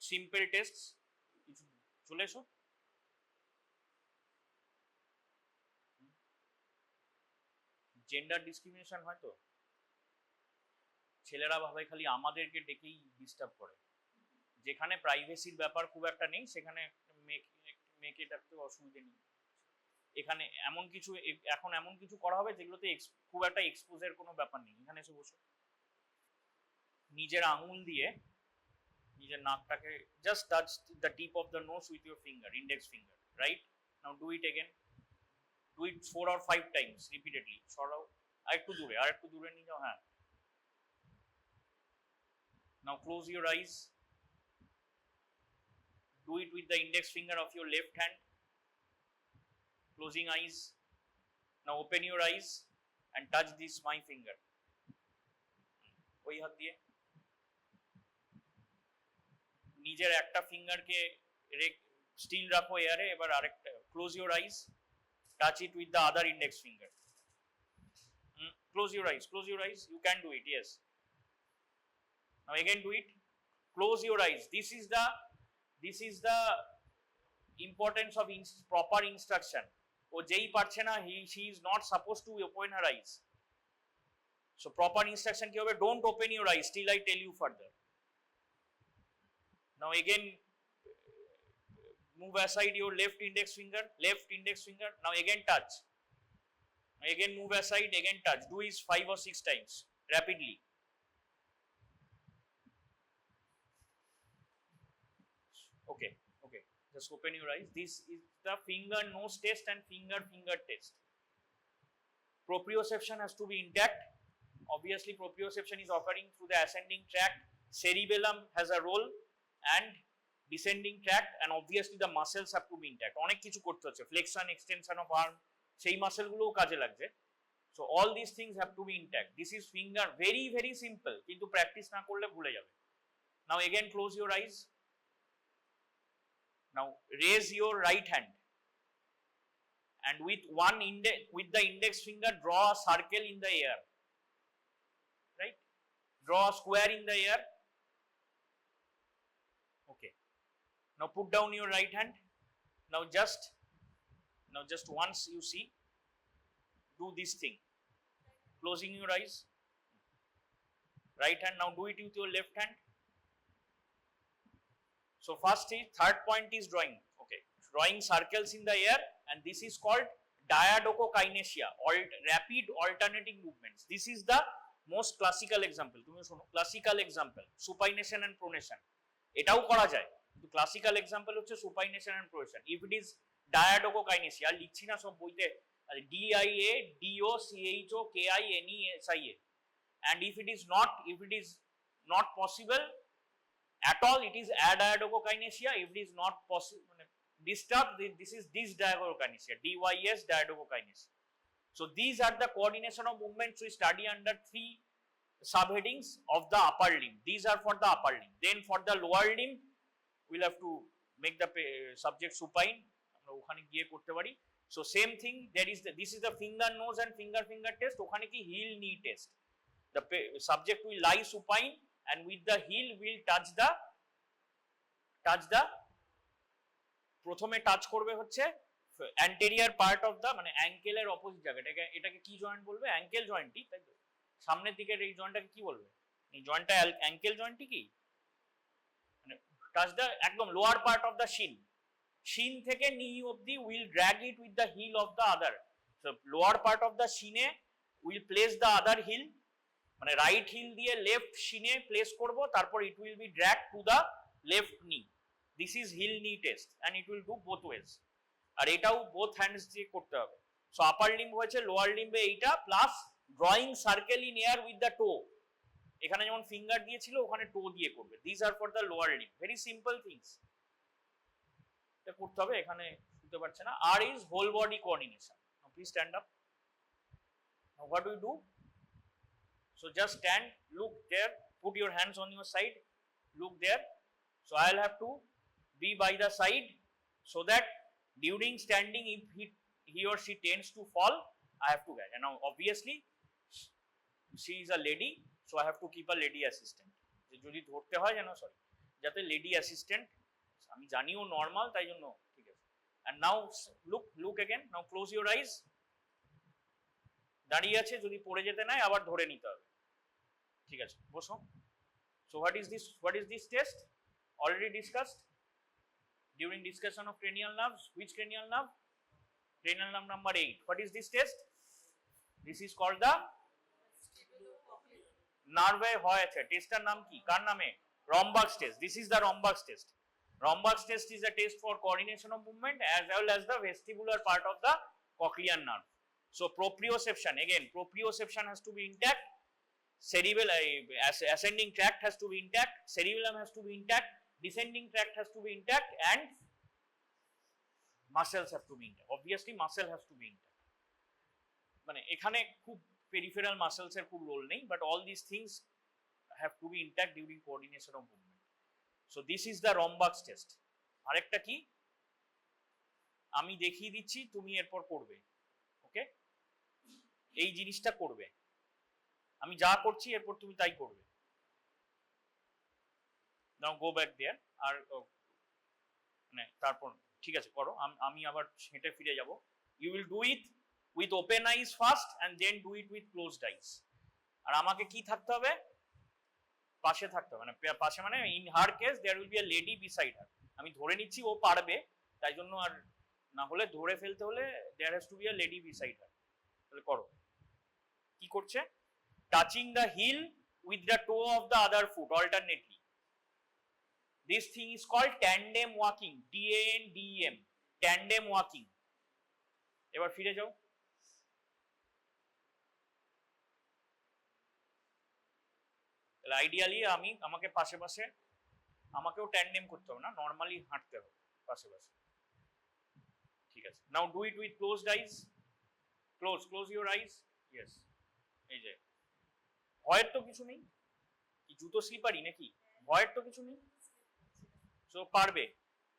Speaker 1: সিম্পল টেস্ট, কিছু চলে এসো। জেন্ডার ডিসক্রিমিনেশন হয় তো, ছেলেরা ভাবে খালি আমাদেরকে ডেকেই ডিস্টার্ব করে, যেখানে প্রাইভেসির ব্যাপার খুব একটা নেই সেখানে মেয়েকে ডাকতে অসুবিধে নেই। এখানে এমন কিছু, এখন এমন কিছু করা হবে যেগুলোতে খুব একটা এক্সপোজের কোনো ব্যাপার নেই। এখানে এসে বসো, নিজের আঙুল দিয়ে নিজের নাকটাকে just touch the tip of the nose with your finger, index finger, right? Now do it again, do it 4 or 5 times repeatedly. সরাও, আর একটু দূরে নিয়ে যাও, হ্যাঁ। Now close your eyes, do it with the index finger of your left hand, closing eyes. Now open your eyes and touch this my finger, ওই হাত দিয়ে নিজের একটা ফিঙ্গারকে স্টিল রাখো এয়ারে, এবার আরেকটা, close your eyes, touch it with the other index finger, close your eyes, you can do it, yes. Now again do it, close your eyes. This is the importance of proper instruction. ও যেই পারছে না, she is not supposed to open her eyes. So proper instruction কি হবে? Don't open your eyes till I tell you further. Now again move aside your left index finger. Now again touch. Now again move aside, again touch. Do is 5 or 6 times rapidly. Okay, just open your eyes. This is the finger nose test and finger test. Proprioception has to be intact. Obviously proprioception is occurring through the ascending tract, cerebellum has a role, and descending tract, and obviously the muscles have to be intact. অনেক কিছু করতে হচ্ছে, flexion extension of arm, সেই muscle গুলোও কাজে লাগছে। So all these things have to be intact. This is finger, very simple, কিন্তু practice না করলে ভুলে যাবে। Now again close your eyes. Now raise your right hand and with the index finger draw a circle in the air, right? Draw a square in the air. Okay, now put down your right hand. Now just once you see, do this thing, closing your eyes, right hand. Now do it with your left hand. So third point is drawing. Okay, drawing circles in the air, and this is called diadochokinesia, rapid alternating movements. This is the most classical example. তুমি শোনো, classical example supination and pronation, এটাও করা যায়, কিন্তু classical example হচ্ছে supination and pronation. If it is diadochokinesia, আর লিখছি না সব বইতে, DIADOCHOKINESIA, and if it is not possible at all, it is adiadochokinesia. If it is not possible, disturbed, this is dysdiadochokinesia, DYS diadochokinesia. So these are the coordination of movements we study under 3 subheadings of the upper limb. These are for the upper limb. Then for the lower limb, we'll have to make the subject supine. আমরা ওখানে গিয়ে করতে পারি. So same thing, this is the finger nose and finger test. ওখানে কি heel knee test. The subject will lie supine and with the heel will touch the প্রথমে touch করবে হচ্ছে anterior part of the মানে অ্যাঙ্কেলের opposite জায়গা, এটাকে কি joint বলবে? অ্যাঙ্কেল জয়েন্টই, তাই তো? সামনের দিকের এই জয়েন্টটাকে কি বলবে? এই জয়েন্টটা অ্যাঙ্কেল জয়েন্টই কি? মানে টাচ দ্য একদম lower part of the shin থেকে নি অবধি will drag it with the heel of the other. So lower part of the শিনে will place the other heel, মানে রাইট হিল দিয়ে লেফট শিনে প্লেস করব, তারপর it will be drag to the left knee. This is heel knee test and it will do both ways. আর এটাও both hands দিয়ে করতে হবে। সো আপার লিম্ব হয়েছে, লোয়ার লিম্বে এইটা, plus drawing circle in air with the toe. এখানে যেমন ফিঙ্গার দিয়েছিল ওখানে টো দিয়ে করবে। This are for the lower limb, very simple things. এটা করতে হবে, এখানে শুনতে পারছে না। আর is whole body coordination. Now please stand up. Now what we do? So just stand, look there, put your hands on your side, look there. So I'll have to be by the side so that during standing, if he or she tends to fall, I have to catch. And now obviously she is a lady, so I have to keep a lady assistant. যদি ধরতে হয় যেন, sorry, যাতে lady assistant, আমি জানিও normal, তাই জন্য ঠিক আছে। And now look again, now close your eyes. দাঁড়িয়ে আছে, যদি পড়ে যেতে নাই আবার ধরে নিতে হবে। ঠিক আছে, বসো। So what is this test? Already discussed during discussion of cranial nerves. Which cranial nerve? Cranial nerve number 8. What is this test? This is called the nerve হয়েছে। টেস্টার নাম কি? কার নামে? Romberg's test. This is the Romberg's test. Romberg's test is a test for coordination of movement as well as the vestibular part of the cochlear nerve. So proprioception, again proprioception has to be intact, cerebellum ascending tract has to be intact, cerebellum has to be intact, descending tract has to be intact, and muscles have to be intact. Obviously muscle has to be intact. মানে এখানে খুব peripheral muscles এর খুব role নেই, but all these things have to be intact during coordination of movement. So this is the Romberg's test. আরেকটা কি? আমি দেখিয়ে দিচ্ছি, তুমি এরপর করবে। ওকে, এই জিনিসটা করবে, আমি যা করছি এরপর তুমি তাই করবে। নাও গো ব্যাক দেয়ার। আর মানে তারপর ঠিক আছে করো, আমি আবার হেঁটে ফিরে যাব। You will do it with open eyes first and then do it with closed eyes. আর আমাকে কি থাকতে হবে? পাশে থাকতে হবে, মানে পাশে মানে in her case there will be a lady beside her. আমি ধরে নিচ্ছি ও পারবে, তাই জন্য, আর না হলে ধরে ফেলতে হলে there has to be a lady beside her. তাহলে করো। কি করছে? Touching the heel with the toe of the other foot alternately. This thing is called tandem walking, TANDEM, tandem walking. এবার ফিরে যাও। তাহলে আইডিয়ালি আমাকে পাশে পাশে, আমাকেও ট্যান্ডেম করতে হবে না, নর্মালি হাঁটতে হবে পাশে পাশে। ঠিক আছে, now do it with closed eyes. Close your eyes. Yes, এই যে ভয়ের তো কিছু নেই, কি জুতো স্লিপারই নাকি? ভয়ের তো কিছু নেই, সো পারবে।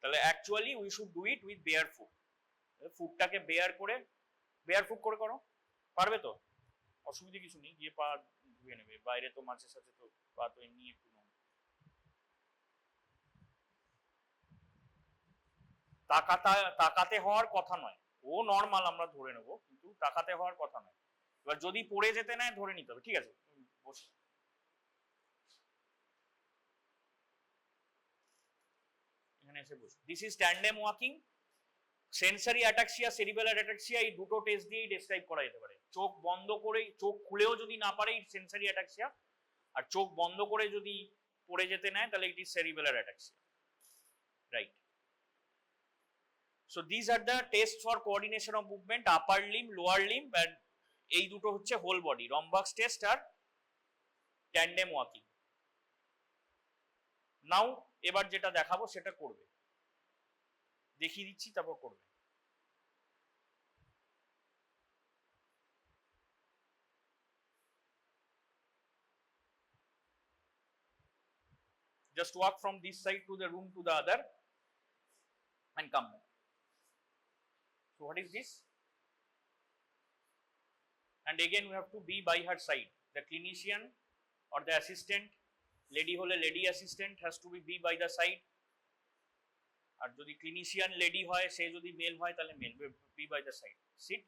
Speaker 1: তাহলে actually we should do it with bare foot. ফুটটাকে বেয়ার ফুট করে করো, পারবে তো? অসুবিধা কিছু নেই, গিয়ে পা ধুয়ে নেবে, বাইরে তো মাছের সাথে তো পা তো এমনি একটু তাকাতে হওয়ার কথা নয়, ও নর্মাল আমরা ধরে নেবো, কিন্তু তাকাতে হওয়ার কথা নয়। এবার যদি পড়ে যেতে নেয় ধরে নিতে হবে। ঠিক আছে, বসে। এখানে এসে বসে। This is tandem walking. Sensory ataxia, cerebellar ataxia, এই দুটো টেস্ট দিয়েই ডেসক্রাইব করা যেতে পারে। চোখ বন্ধ করে, চোখ খুলেও যদি না পারে সেন্সরি অ্যাটাক্সিয়া, আর চোখ বন্ধ করে যদি পড়ে যেতে নেয় তাহলে it is cerebellar ataxia. Right. So these are the tests for coordination of movement, upper limb, lower limb, and এই দুটো হচ্ছে হোল বডি, Romberg's test আর ট্যান্ডেম ওয়াকিং। নাও এবার যেটা দেখাবো সেটা করবে, দেখিয়ে দিচ্ছি তারপর করবে। Just walk from this side to the room to the other and come back. So what is this? And again we have to be by her side. The clinician or the assistant, lady hole lady assistant has to be by the side. আর যদি clinician lady হয় সে যদি male হয় তাহলে male be by the side seat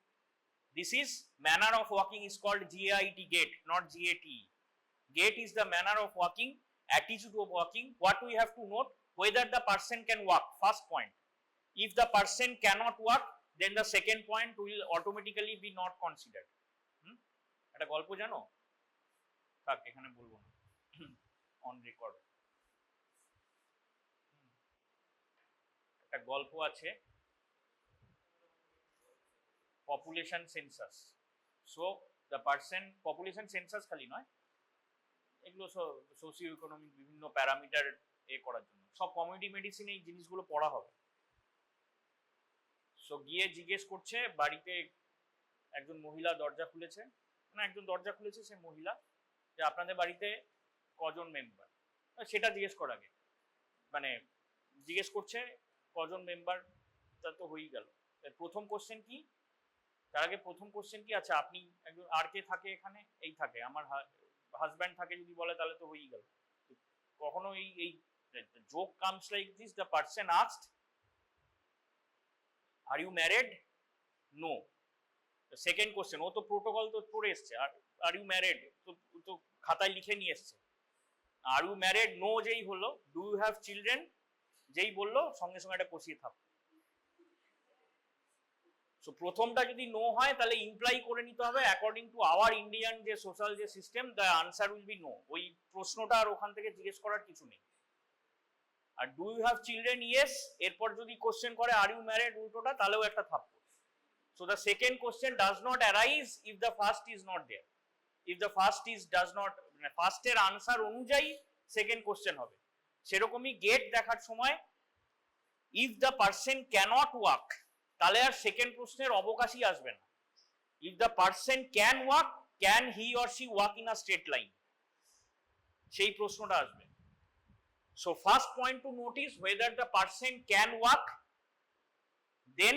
Speaker 1: this is manner of walking is called GAIT gait not GATE gait is the manner of walking attitude of walking what we have to note whether the person can walk first point if the person cannot walk then the second point will automatically be not considered একটা গল্প জানো থাক এখানে বলবো না on record একটা গল্প আছে population census so the person population census খালি নয় এগুলো সোশিও ইকোনমিক বিভিন্ন প্যারামিটার করার জন্য সব কমিউনিটি মেডিসিন এই জিনিসগুলো পড়া হবে সো গিয়ে জিজ্ঞেস করছে বাড়িতে একজন মহিলা দরজা খুলেছে একজন দরজা খুলেছে সে মহিলা যে আপনাদের বাড়িতে কজন মেম্বার সেটা জিজ্ঞেস করার আগে মানে জিজ্ঞেস করছে কজন মেম্বার তা তো হয়েই গেল প্রথম কোশ্চেন কি তার আগে প্রথম কোশ্চেন কি আচ্ছা আপনি একজন আর কে থাকে এখানে এই থাকে আমার হাজব্যান্ড থাকে যদি বলে তাহলে তো হয়েই গেল কখনো এই joke comes like this the person asked are you married no second question ও তো প্রোটোকল তো পড়ে এসছে আর ইউ ম্যারিড তো খাতায় লিখে নিয়ে এসছে আর ইউ ম্যারিড নো যেই হলো ডু ইউ হ্যাভ চিলড্রেন যেই বললো সঙ্গে সঙ্গে একটা কষিয়ে থাক সো প্রথমটা যদি নো হয় তাহলে ইমপ্লাই করে নিতে হবে অ্যাকর্ডিং টু আওয়ার ইন্ডিয়ান যে সোশ্যাল যে system the answer will be no ওই প্রশ্নটা আর ওখান থেকে জিজ্ঞেস করার কিছু নেই আর do you have children yes এরপর যদি কোশ্চেন করে আর ইউ ম্যারিড উল্টোটা তাহলেও একটা থাপ্পড় so the second question does not arise if the first is not there if the first is does not ফার্স্টের আনসার অনুযায়ী সেকেন্ড কোশ্চেন হবে সেরকমই গেট দেখার সময় if the person can't walk তাহলে আর সেকেন্ড প্রশ্নের অবকাশই আসবে না if the person can walk can he or she walk in a straight line সেই প্রশ্নটা আসবে so first point to notice whether the person can walk then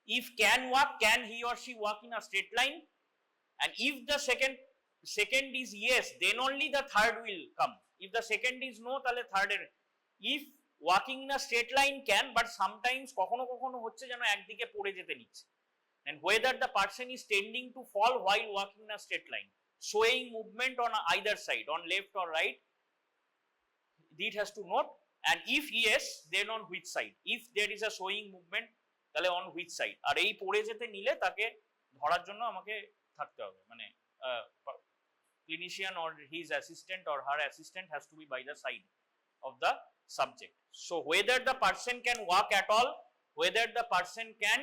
Speaker 1: if can walk can he or she walk in a straight line and if the second is yes then only the third will come if the second is no তাহলে third এর if walking in a straight line can but sometimes কখনো কখনো হচ্ছে যেন একদিকে পড়ে যেতে নিচ্ছে and whether the person is tending to fall while walking in a straight line swaying movement on either side on left or right it has to note and if yes then on which side if there is a swaying movement তাহলে on which side আর এই পড়ে যেতে নিলে তাকে ধরার জন্য আমাকে থাকতে হবে মানে clinician or his assistant or her assistant has to be by the side of the subject so whether the person can walk at all whether the person can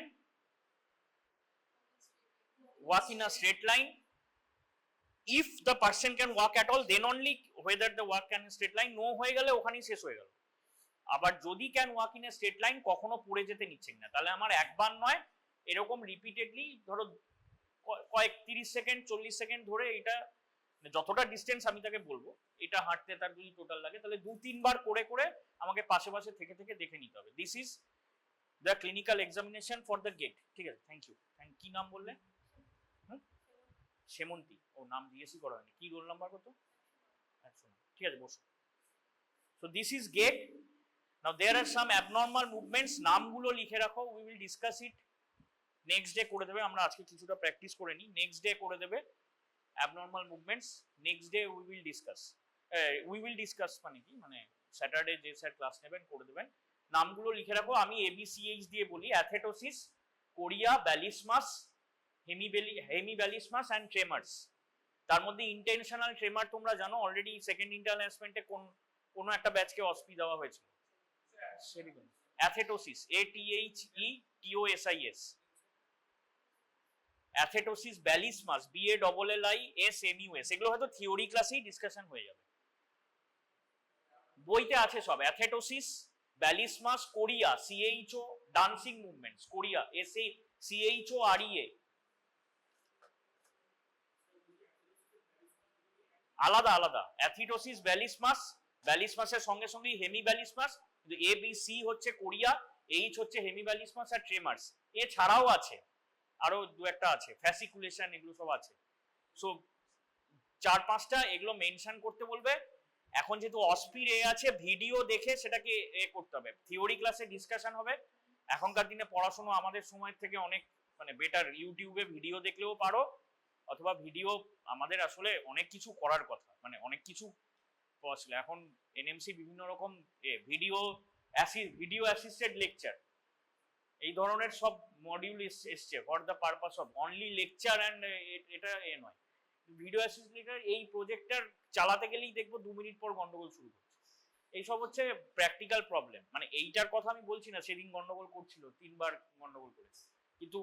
Speaker 1: walk in a straight line if the person can walk at all then only whether the walk can in straight line no হয়ে গেলে ওখানেই শেষ হয়ে গেল আবার যদি can walk in a straight line কখনো পড়ে যেতে নিচ্ছেন না তাহলে আমার একবার নয় এরকম রিপিটেডলি ধরো কয়েক 30 সেকেন্ড 40 সেকেন্ড ধরে এটা যতটা ডিস্টেন্স আমি তাকে বলবো এটা হাঁটতে তার যদি টোটাল লাগে তাহলে 2-3 বার করে করে আমাকে পাশে পাশে থেকে থেকে দেখে নিতে হবে this is the clinical examination for the gait ঠিক আছে থ্যাংক ইউ কি নাম বললে সেমন্তী ও নাম জিজ্ঞেসই করা হয়নি কি রোল নাম্বার কত আচ্ছা ঠিক আছে বসো so this is gait now there are some abnormal movements নামগুলো লিখে রাখো we will discuss it next day করে দেবে আমরা আজকে কিছুটা প্র্যাকটিস করে নিই নেক্সট ডে করে দেবে abnormal movements next day we will discuss মানে কি মানে স্যাটারডে যে স্যার ক্লাস নেবেন করে দেবেন নামগুলো লিখে রাখো আমি ABCH দিয়ে বলি অ্যাথেটোসিস কোরিয়া ব্যালিসমাস হেমিব্যালিসমাস এন্ড ট্রেমার্স তার মধ্যে ইন্টেনশনাল ট্রেমার তোমরা জানো অলরেডি সেকেন্ড ইন্টার অ্যাসেসমেন্টে কোন একটা ব্যাচকে অসপি দেওয়া হয়েছিল সেরকম অ্যাথেটোসিস ATHETOSIS অ্যাথেটোসিস ব্যালিসমাস BALLISMUS এগুলো হয়তো থিওরি ক্লাসেই ডিসকাশন হয়ে যাবে বইতে আছে সব athetosis ballismus chorea CHO dancing movements chorea CHOREA আলাদা আলাদা অ্যাথেটোসিস ব্যালিসমাস ব্যালিসমাসের সঙ্গে সঙ্গেই হেমিব্যালিসমাস, কিন্তু এ বি সি হচ্ছে কোরিয়া, এইচ হচ্ছে হেমিব্যালিসমাস আর ট্রেমার্স। এছাড়াও আছে আরো দু একটা আছে, ফ্যাসিকুলেশন, এগুলো সব আছে। সো 4-5টা এগুলো মেনশন করতে বলবে। এখন যেহেতু অস্পির এ আছে, ভিডিও দেখে সেটাকে এ করতে হবে, থিওরি ক্লাসে ডিসকাশন হবে। এখনকার দিনে পড়াশোনা আমাদের সময় থেকে অনেক মানে বেটার, ইউটিউবে ভিডিও দেখলেও পারো, অথবা ভিডিও আমাদের আসলে অনেক কিছু করার কথা, মানে অনেক কিছু পসিবল। এখন এনএমসি বিভিন্ন রকম ভিডিও অ্যাসিস্টেড লেকচার, এই ধরনের সব মডিউল এসছে for the purpose of only lecture and এটা নয়, ভিডিও অ্যাসিস্টেড। এই প্রজেক্টর চালাতে গেলেই দেখবো 2 মিনিট পর গন্ডগোল শুরু করছে। এইসব হচ্ছে প্র্যাকটিক্যাল প্রবলেম। মানে এইটার কথা আমি বলছি না, সেদিন গন্ডগোল করছিল, 3বার গন্ডগোল করেছে, কিন্তু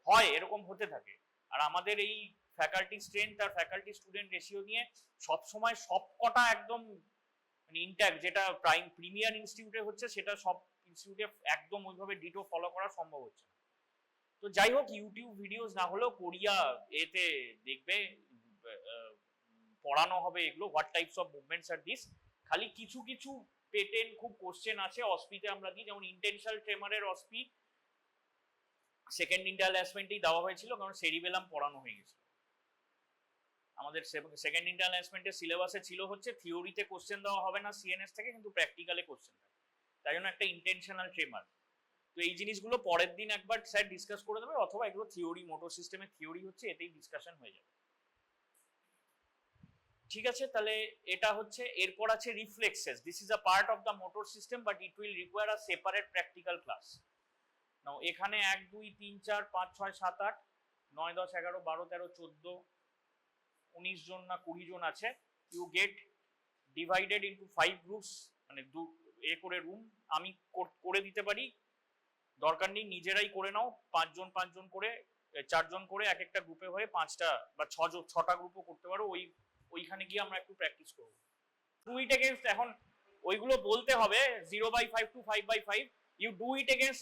Speaker 1: হয়, এরকম হতে থাকে। আর আমাদের এই ফ্যাকাল্টি স্ট্রেন্থ আর ফ্যাকাল্টি স্টুডেন্ট রেশিও নিয়ে সবসময় সবকটা একদম মানে ইনট্যাক্ট, যেটা প্রিমিয়ার ইনস্টিটিউটে হচ্ছে সেটা সব ইনস্টিটিউটে একদম ওইভাবে ডিটো ফলো করা সম্ভব হচ্ছে না। তো যাই হোক, ইউটিউব ভিডিওস না হলেও কোরিয়া এতে দেখবে পড়ানো হবে এগুলো, what types of movements are this. খালি কিছু কিছু পেটেন্ট খুব কোশ্চেন আছে অস্পিতে আমরা দিই, যেমন ইন্টেনশনাল ট্রেমারের অস্পি সেকেন্ড ইন্টারনাল অ্যাসেসমেন্টেই দেওয়া হয়েছিল, কারণ সেরিবেলাম পড়ানো হয়ে গেছিল। আমাদের সেকেন্ড ইন্টারনাল অ্যাসেসমেন্টের সিলেবাসে ছিল হচ্ছে থিওরিতে কোশ্চেন দেওয়া হবে না সিএনএস থেকে, কিন্তু প্র্যাকটিক্যালে কোশ্চেন থাকে, তাই জন্য একটা ইন্টেনশনাল ট্রেমার। তো এই জিনিসগুলো পরের দিন একবার স্যার ডিসকাস করে দেবে, অথবা এগুলো থিওরি, মোটর সিস্টেমের থিওরি হচ্ছে, এতেই ডিসকাশন হয়ে যাবে। ঠিক আছে, তাহলে এটা হচ্ছে। এরপর আছে reflexes. This is a part of the motor system, but it will require a separate practical class. Now এখানে 1 2 3 4 5 6 7 8 9 10 11 12 13 14 19 জন না 20 জন আছে। You get divided into 5 groups, মানে এ করে রুম আমি করে দিতে পারি, দরকার নেই নিজেরাই করে নাও, 5 জন 5 জন করে, 4 জন করে এক একটা গ্রুপে হয়ে 5টা বা 6টা গ্রুপও করতে পারো। ওইখানে গিয়ে আমরা একটু প্র্যাকটিস করবো। 2 ইট এগেইনস্ট, এখন ওইগুলো বলতে হবে 0/5 to 5/5, you do it against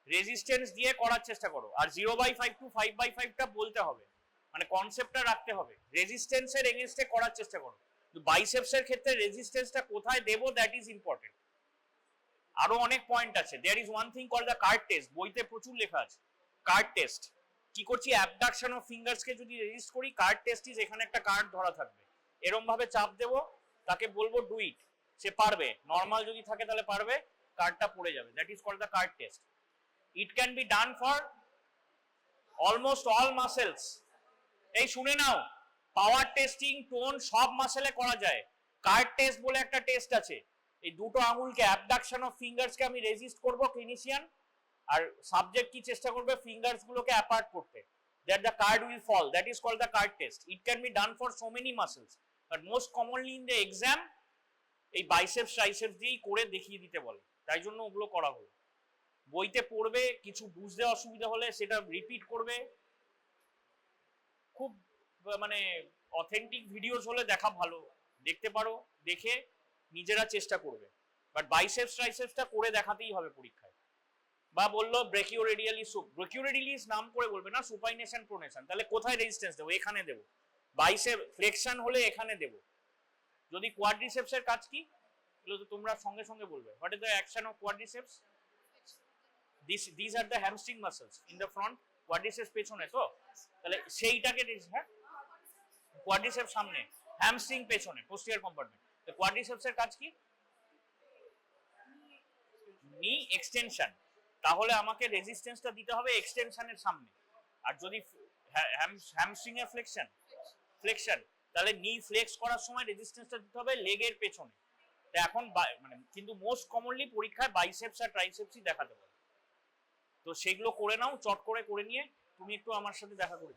Speaker 1: resistance দিয়ে করার চেষ্টা করো। আর 0/5 to 5/5টা বলতে হবে, মানে কনসেপ্টটা রাখতে হবে, রেজিস্ট্যান্সের এগেইনস্টে করার চেষ্টা করো। বাইসেপসের ক্ষেত্রে রেজিস্ট্যান্সটা কোথায় দেবো, দ্যাট ইজ ইম্পর্টেন্ট। আরো অনেক পয়েন্ট আছে। There is one thing called the card test, বইতে প্রচুর লেখা আছে। কার্ড টেস্ট কি করছি, অ্যাবডাকশন অফ ফিঙ্গার্সকে যদি রেজিস্ট করি, কার্ড টেস্ট ইজ, এখানে একটা কার্ড ধরা থাকবে, এরকম ভাবে চাপ দেবো, তাকে বলবো ডু ইট, সে পারবে। নর্মাল যদি থাকে তাহলে পারবে, কার্ডটা পড়ে যাবে, that is called the card test. It can be done for almost all muscles. এই শুনে নাও, পাওয়ার টেস্টিং, টোন সব মাসেলে করা যায়। কার্ড টেস্ট বলে একটা টেস্ট আছে, এই দুটো আঙুলকে, অ্যাবডাকশন অফ ফিঙ্গার্সকে আমি রেজিস্ট করব ক্লিনিশিয়ান, আর সাবজেক্ট কি চেষ্টা করবে, ফিঙ্গার্স গুলোকে অ্যাপার্ট করতে, that the card will fall, that is called the card test. It can be done for so many muscles, but most commonly in the exam এই biceps triceps দিয়েই করে দেখিয়ে দিতে বলে, তাই জন্য ওগুলো করা হলো। বইতে পড়বে, কিছু বুঝতে অসুবিধা হলে সেটা রিপিট করবে। খুব মানে অথেন্টিক ভিডিওস হলে দেখা ভালো, দেখতে পারো, দেখে নিজেরা চেষ্টা করবে। বাট বাইসেপস ট্রাইসেপসটা করে দেখাতেই হবে পরীক্ষায়। বা বললো ব্রেকিওরেডিয়ালিস, ব্রেকিওরেডিয়ালিস নাম করে বলবে না, সুপাইনেশন প্রোনেশন, তাহলে কোথায় রেজিস্ট্যান্স দেবো, এখানে দেবো। বাইসেপ ফ্লেকশন হলে এখানে দেবো। যদি কোয়াড্রিসেপসের কাজ কি, এগুলো তো তোমরা সঙ্গে সঙ্গে বলবে। What is the action of quadriceps? These are the hamstring muscles in the front, quadriceps পেছনে, তো তাহলে সেইটাকে, হ্যাঁ কোয়াড্রিসেপস সামনে, হ্যামস্ট্রিং পেছনে, পোস্টিরিয়র কম্পার্টমেন্ট। তো কোয়াড্রিসেপসের কাজ কি? নি এক্সটেনশন, তাহলে আমাকে রেজিস্ট্যান্সটা দিতে হবে এক্সটেনশনের সামনে। আর যদি হ্যামস্ট্রিং এর ফ্লেকশন, তাহলে নি ফ্লেক্স করার সময় রেজিস্ট্যান্সটা দিতে হবে লেগের পেছনে। তো এখন মানে কিন্তু মোস্ট কমনলি পরীক্ষায় বাইসেপস আর ট্রাইসেপসই দেখাতে পারে। তো সেগুলো করে নাও, চট করে নিয়ে তুমি একটু আমার সাথে দেখা করে